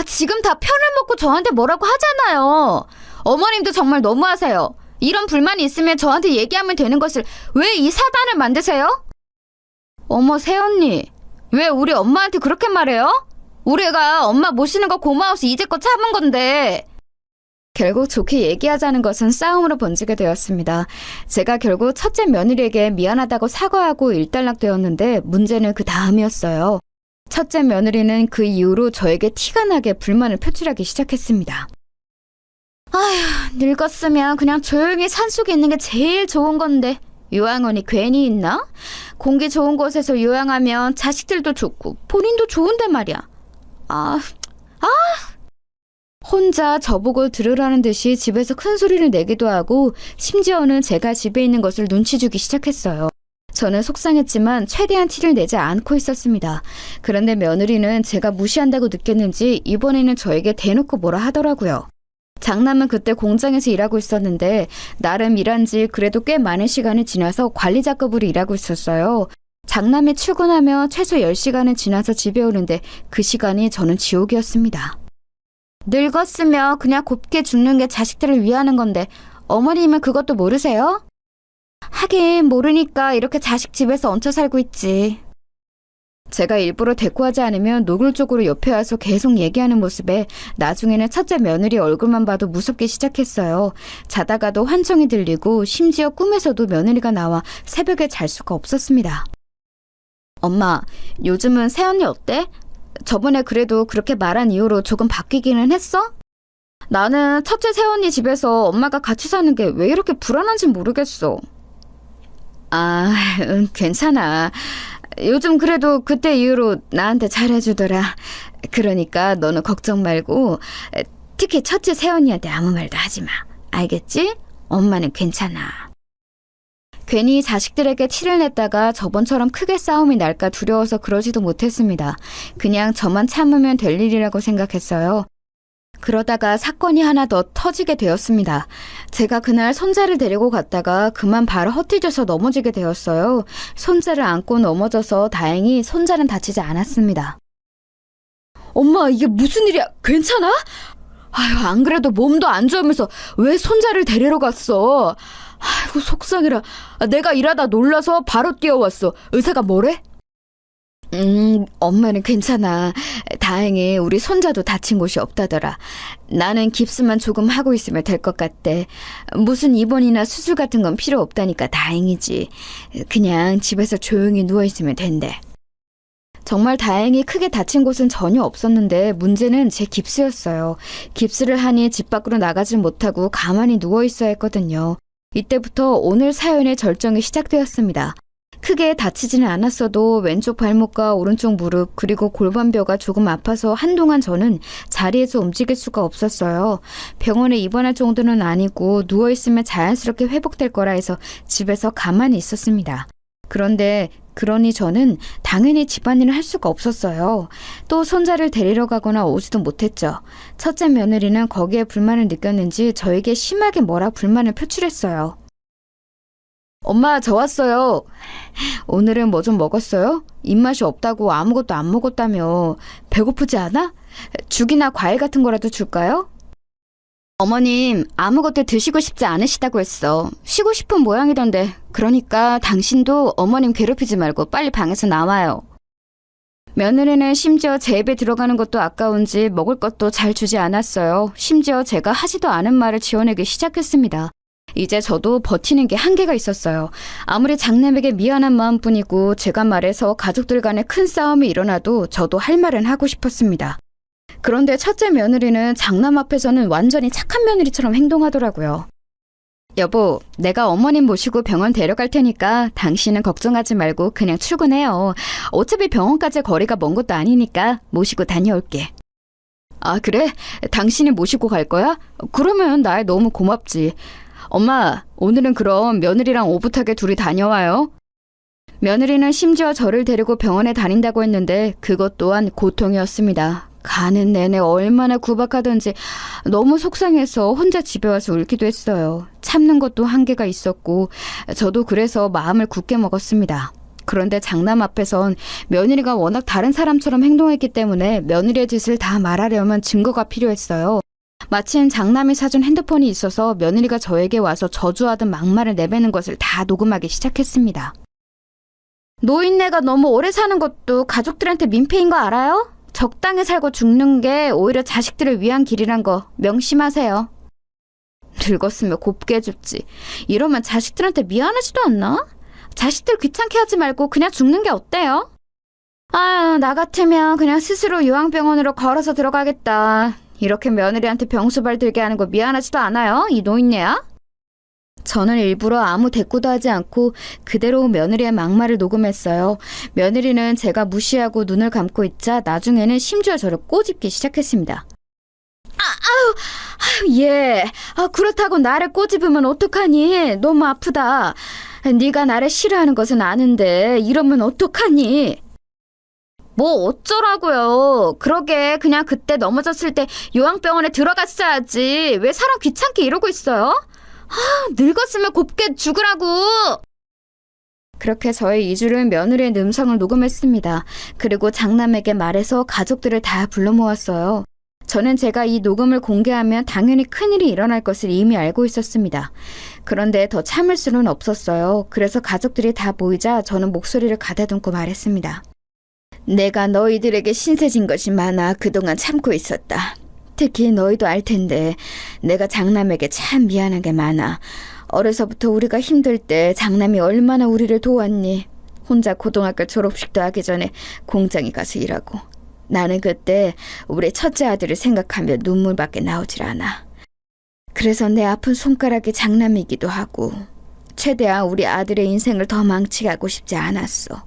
지금 다 편을 먹고 저한테 뭐라고 하잖아요. 어머님도 정말 너무하세요. 이런 불만이 있으면 저한테 얘기하면 되는 것을 왜 이 사단을 만드세요? 어머, 새언니, 왜 우리 엄마한테 그렇게 말해요? 우리가 엄마 모시는 거 고마워서 이제껏 참은 건데. 결국 좋게 얘기하자는 것은 싸움으로 번지게 되었습니다. 제가 결국 첫째 며느리에게 미안하다고 사과하고 일단락되었는데 문제는 그 다음이었어요. 첫째 며느리는 그 이후로 저에게 티가 나게 불만을 표출하기 시작했습니다. 아휴, 늙었으면 그냥 조용히 산속에 있는 게 제일 좋은 건데 요양원이 괜히 있나? 공기 좋은 곳에서 요양하면 자식들도 좋고 본인도 좋은데 말이야. 혼자 저보고 들으라는 듯이 집에서 큰 소리를 내기도 하고 심지어는 제가 집에 있는 것을 눈치 주기 시작했어요. 저는 속상했지만 최대한 티를 내지 않고 있었습니다. 그런데 며느리는 제가 무시한다고 느꼈는지 이번에는 저에게 대놓고 뭐라 하더라고요. 장남은 그때 공장에서 일하고 있었는데 나름 일한 지 그래도 꽤 많은 시간이 지나서 관리자급으로 일하고 있었어요. 장남이 출근하며 최소 10시간은 지나서 집에 오는데 그 시간이 저는 지옥이었습니다. 늙었으면 그냥 곱게 죽는 게 자식들을 위하는 건데 어머님은 그것도 모르세요? 하긴 모르니까 이렇게 자식 집에서 얹혀 살고 있지. 제가 일부러 대꾸하지 않으면 노골적으로 옆에 와서 계속 얘기하는 모습에 나중에는 첫째 며느리 얼굴만 봐도 무섭게 시작했어요. 자다가도 환청이 들리고 심지어 꿈에서도 며느리가 나와 새벽에 잘 수가 없었습니다. 엄마, 요즘은 새언니 어때? 저번에 그래도 그렇게 말한 이후로 조금 바뀌기는 했어? 나는 첫째 새언니 집에서 엄마가 같이 사는 게 왜 이렇게 불안한지 모르겠어. 괜찮아. 요즘 그래도 그때 이후로 나한테 잘해주더라. 그러니까 너는 걱정 말고 특히 첫째 새언니한테 아무 말도 하지 마. 알겠지? 엄마는 괜찮아. 괜히 자식들에게 티를 냈다가 저번처럼 크게 싸움이 날까 두려워서 그러지도 못했습니다. 그냥 저만 참으면 될 일이라고 생각했어요. 그러다가 사건이 하나 더 터지게 되었습니다. 제가 그날 손자를 데리고 갔다가 그만 발을 헛디뎌서 넘어지게 되었어요. 손자를 안고 넘어져서 다행히 손자는 다치지 않았습니다. 엄마, 이게 무슨 일이야? 괜찮아? 아유, 안 그래도 몸도 안 좋으면서 왜 손자를 데리러 갔어? 아이고, 속상해라. 내가 일하다 놀라서 바로 뛰어왔어. 의사가 뭐래? 엄마는 괜찮아. 다행히 우리 손자도 다친 곳이 없다더라. 나는 깁스만 조금 하고 있으면 될 것 같대. 무슨 입원이나 수술 같은 건 필요 없다니까 다행이지. 그냥 집에서 조용히 누워있으면 된대. 정말 다행히 크게 다친 곳은 전혀 없었는데 문제는 제 깁스였어요. 깁스를 하니 집 밖으로 나가질 못하고 가만히 누워있어야 했거든요. 이때부터 오늘 사연의 절정이 시작되었습니다. 크게 다치지는 않았어도 왼쪽 발목과 오른쪽 무릎 그리고 골반뼈가 조금 아파서 한동안 저는 자리에서 움직일 수가 없었어요. 병원에 입원할 정도는 아니고 누워있으면 자연스럽게 회복될 거라 해서 집에서 가만히 있었습니다. 그런데 그러니 저는 당연히 집안일을 할 수가 없었어요. 또 손자를 데리러 가거나 오지도 못했죠. 첫째 며느리는 거기에 불만을 느꼈는지 저에게 심하게 뭐라 불만을 표출했어요. 엄마, 저 왔어요. 오늘은 뭐 좀 먹었어요? 입맛이 없다고 아무것도 안 먹었다며. 배고프지 않아? 죽이나 과일 같은 거라도 줄까요? 어머님, 아무것도 드시고 싶지 않으시다고 했어. 쉬고 싶은 모양이던데. 그러니까 당신도 어머님 괴롭히지 말고 빨리 방에서 나와요. 며느리는 심지어 제 입에 들어가는 것도 아까운지 먹을 것도 잘 주지 않았어요. 심지어 제가 하지도 않은 말을 지어내기 시작했습니다. 이제 저도 버티는 게 한계가 있었어요. 아무리 장남에게 미안한 마음뿐이고 제가 말해서 가족들 간에 큰 싸움이 일어나도 저도 할 말은 하고 싶었습니다. 그런데 첫째 며느리는 장남 앞에서는 완전히 착한 며느리처럼 행동하더라고요. 여보, 내가 어머님 모시고 병원 데려갈 테니까 당신은 걱정하지 말고 그냥 출근해요. 어차피 병원까지 거리가 먼 것도 아니니까 모시고 다녀올게. 아, 그래? 당신이 모시고 갈 거야? 그러면 나야 너무 고맙지. 엄마, 오늘은 그럼 며느리랑 오붓하게 둘이 다녀와요. 며느리는 심지어 저를 데리고 병원에 다닌다고 했는데 그것 또한 고통이었습니다. 가는 내내 얼마나 구박하던지 너무 속상해서 혼자 집에 와서 울기도 했어요. 참는 것도 한계가 있었고 저도 그래서 마음을 굳게 먹었습니다. 그런데 장남 앞에선 며느리가 워낙 다른 사람처럼 행동했기 때문에 며느리의 짓을 다 말하려면 증거가 필요했어요. 마침 장남이 사준 핸드폰이 있어서 며느리가 저에게 와서 저주하던 막말을 내뱉는 것을 다 녹음하기 시작했습니다. 노인네가 너무 오래 사는 것도 가족들한테 민폐인 거 알아요? 적당히 살고 죽는 게 오히려 자식들을 위한 길이란 거 명심하세요. 늙었으면 곱게 죽지. 이러면 자식들한테 미안하지도 않나? 자식들 귀찮게 하지 말고 그냥 죽는 게 어때요? 아유, 나 같으면 그냥 스스로 요양병원으로 걸어서 들어가겠다. 이렇게 며느리한테 병수발 들게 하는 거 미안하지도 않아요? 이 노인네야? 저는 일부러 아무 대꾸도 하지 않고 그대로 며느리의 막말을 녹음했어요. 며느리는 제가 무시하고 눈을 감고 있자 나중에는 심지어 저를 꼬집기 시작했습니다. 예. 그렇다고 나를 꼬집으면 어떡하니? 너무 아프다. 네가 나를 싫어하는 것은 아는데 이러면 어떡하니? 뭐 어쩌라고요. 그러게 그냥 그때 넘어졌을 때 요양병원에 들어갔어야지. 왜 사람 귀찮게 이러고 있어요? 늙었으면 곱게 죽으라고. 그렇게 저의 2주를 며느리의 음성을 녹음했습니다. 그리고 장남에게 말해서 가족들을 다 불러 모았어요. 저는 제가 이 녹음을 공개하면 당연히 큰일이 일어날 것을 이미 알고 있었습니다. 그런데 더 참을 수는 없었어요. 그래서 가족들이 다 모이자 저는 목소리를 가다듬고 말했습니다. 내가 너희들에게 신세진 것이 많아 그동안 참고 있었다. 특히 너희도 알 텐데 내가 장남에게 참 미안한 게 많아. 어려서부터 우리가 힘들 때 장남이 얼마나 우리를 도왔니. 혼자 고등학교 졸업식도 하기 전에 공장에 가서 일하고. 나는 그때 우리 첫째 아들을 생각하며 눈물밖에 나오질 않아. 그래서 내 아픈 손가락이 장남이기도 하고 최대한 우리 아들의 인생을 더 망치게 하고 싶지 않았어.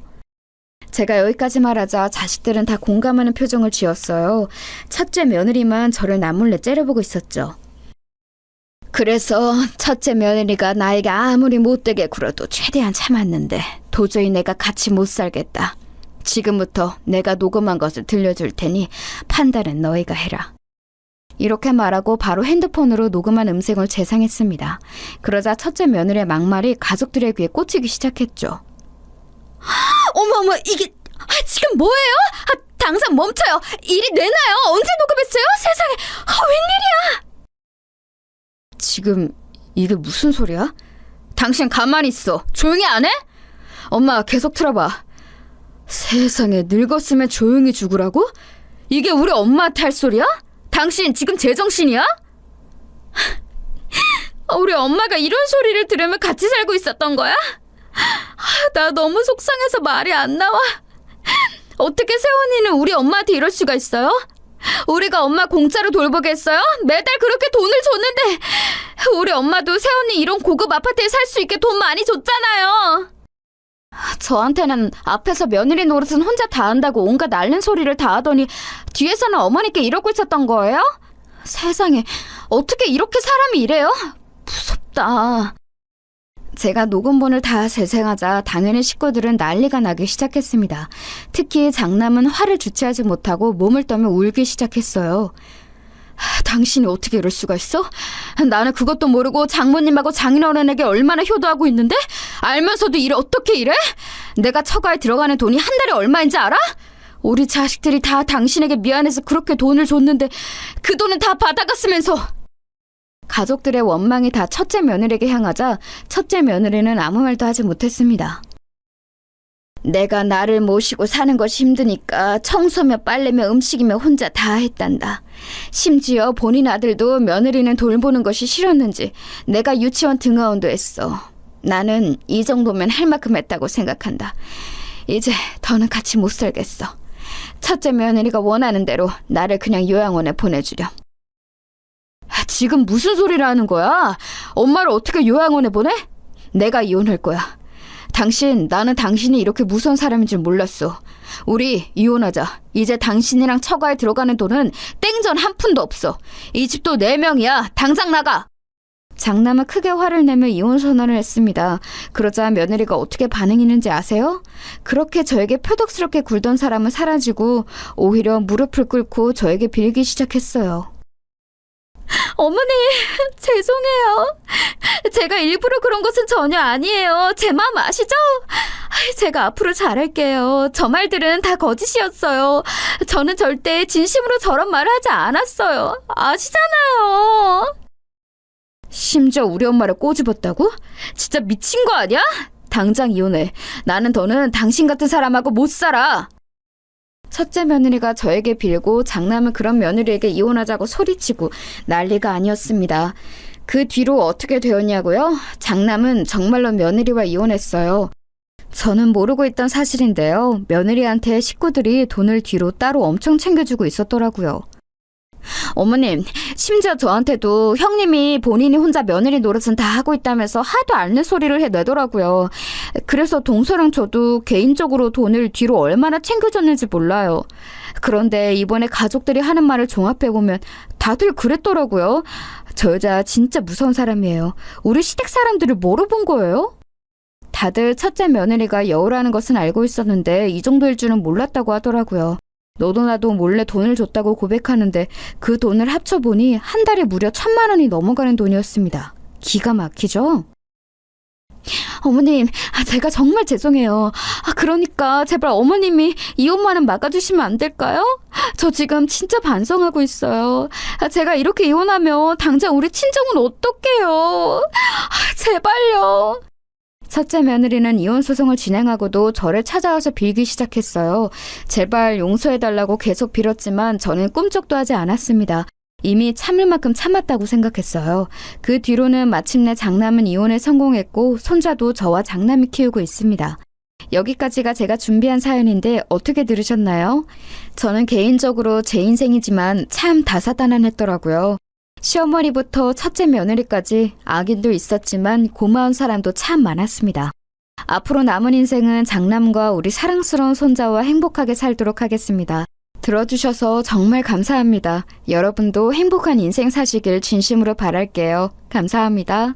제가 여기까지 말하자 자식들은 다 공감하는 표정을 지었어요. 첫째 며느리만 저를 남몰래 째려보고 있었죠. 그래서 첫째 며느리가 나에게 아무리 못되게 굴어도 최대한 참았는데 도저히 내가 같이 못 살겠다. 지금부터 내가 녹음한 것을 들려줄 테니 판단은 너희가 해라. 이렇게 말하고 바로 핸드폰으로 녹음한 음성을 재생했습니다. 그러자 첫째 며느리의 막말이 가족들의 귀에 꽂히기 시작했죠. 어머, 이게 지금 뭐예요? 당장 멈춰요. 일이 내놔요. 언제 녹음했어요? 세상에, 웬일이야? 지금 이게 무슨 소리야? 당신 가만히 있어. 조용히 안 해? 엄마, 계속 틀어봐. 세상에, 늙었으면 조용히 죽으라고? 이게 우리 엄마한테 할 소리야? 당신 지금 제정신이야? 우리 엄마가 이런 소리를 들으면 같이 살고 있었던 거야? 나 너무 속상해서 말이 안 나와. 어떻게 세원이는 우리 엄마한테 이럴 수가 있어요? 우리가 엄마 공짜로 돌보겠어요? 매달 그렇게 돈을 줬는데 우리 엄마도 세원이 이런 고급 아파트에 살 수 있게 돈 많이 줬잖아요. 저한테는 앞에서 며느리 노릇은 혼자 다 한다고 온갖 앓는 소리를 다 하더니 뒤에서는 어머니께 이러고 있었던 거예요? 세상에, 어떻게 이렇게 사람이 이래요? 무섭다. 제가 녹음본을 다 재생하자 당연히 식구들은 난리가 나기 시작했습니다. 특히 장남은 화를 주체하지 못하고 몸을 떠며 울기 시작했어요. 당신이 어떻게 이럴 수가 있어? 나는 그것도 모르고 장모님하고 장인어른에게 얼마나 효도하고 있는데 알면서도 일을 어떻게 이래? 내가 처가에 들어가는 돈이 한 달에 얼마인지 알아? 우리 자식들이 다 당신에게 미안해서 그렇게 돈을 줬는데 그 돈은 다 받아갔으면서. 가족들의 원망이 다 첫째 며느리에게 향하자 첫째 며느리는 아무 말도 하지 못했습니다. 내가 나를 모시고 사는 것이 힘드니까 청소며 빨래며 음식이며 혼자 다 했단다. 심지어 본인 아들도 며느리는 돌보는 것이 싫었는지 내가 유치원 등하원도 했어. 나는 이 정도면 할 만큼 했다고 생각한다. 이제 더는 같이 못 살겠어. 첫째 며느리가 원하는 대로 나를 그냥 요양원에 보내주렴. 지금 무슨 소리를 하는 거야? 엄마를 어떻게 요양원에 보내? 내가 이혼할 거야. 나는 당신이 이렇게 무서운 사람인 줄 몰랐어. 우리 이혼하자. 이제 당신이랑 처가에 들어가는 돈은 땡전 한 푼도 없어. 이 집도 4명이야. 당장 나가. 장남은 크게 화를 내며 이혼 선언을 했습니다. 그러자 며느리가 어떻게 반응했는지 아세요? 그렇게 저에게 표독스럽게 굴던 사람은 사라지고 오히려 무릎을 꿇고 저에게 빌기 시작했어요. 어머니, 죄송해요. 제가 일부러 그런 것은 전혀 아니에요. 제 마음 아시죠? 제가 앞으로 잘할게요. 저 말들은 다 거짓이었어요. 저는 절대 진심으로 저런 말을 하지 않았어요. 아시잖아요. 심지어 우리 엄마를 꼬집었다고? 진짜 미친 거 아니야? 당장 이혼해. 나는 더는 당신 같은 사람하고 못 살아. 첫째 며느리가 저에게 빌고 장남은 그런 며느리에게 이혼하자고 소리치고 난리가 아니었습니다. 그 뒤로 어떻게 되었냐고요? 장남은 정말로 며느리와 이혼했어요. 저는 모르고 있던 사실인데요. 며느리한테 식구들이 돈을 뒤로 따로 엄청 챙겨주고 있었더라고요. 어머님, 심지어 저한테도 형님이 본인이 혼자 며느리 노릇은 다 하고 있다면서 하도 앓는 소리를 해내더라고요. 그래서 동서랑 저도 개인적으로 돈을 뒤로 얼마나 챙겨줬는지 몰라요. 그런데 이번에 가족들이 하는 말을 종합해보면 다들 그랬더라고요. 저 여자 진짜 무서운 사람이에요. 우리 시댁 사람들을 뭐로 본 거예요? 다들 첫째 며느리가 여우라는 것은 알고 있었는데 이 정도일 줄은 몰랐다고 하더라고요. 너도 나도 몰래 돈을 줬다고 고백하는데 그 돈을 합쳐보니 한 달에 무려 1,000만 원이 넘어가는 돈이었습니다. 기가 막히죠? 어머님, 제가 정말 죄송해요. 그러니까 제발 어머님이 이혼만은 막아주시면 안 될까요? 저 지금 진짜 반성하고 있어요. 제가 이렇게 이혼하면 당장 우리 친정은 어떡해요? 제발요. 첫째 며느리는 이혼 소송을 진행하고도 저를 찾아와서 빌기 시작했어요. 제발 용서해달라고 계속 빌었지만 저는 꿈쩍도 하지 않았습니다. 이미 참을 만큼 참았다고 생각했어요. 그 뒤로는 마침내 장남은 이혼에 성공했고 손자도 저와 장남이 키우고 있습니다. 여기까지가 제가 준비한 사연인데 어떻게 들으셨나요? 저는 개인적으로 제 인생이지만 참 다사다난했더라고요. 시어머니부터 첫째 며느리까지 악인도 있었지만 고마운 사람도 참 많았습니다. 앞으로 남은 인생은 장남과 우리 사랑스러운 손자와 행복하게 살도록 하겠습니다. 들어주셔서 정말 감사합니다. 여러분도 행복한 인생 사시길 진심으로 바랄게요. 감사합니다.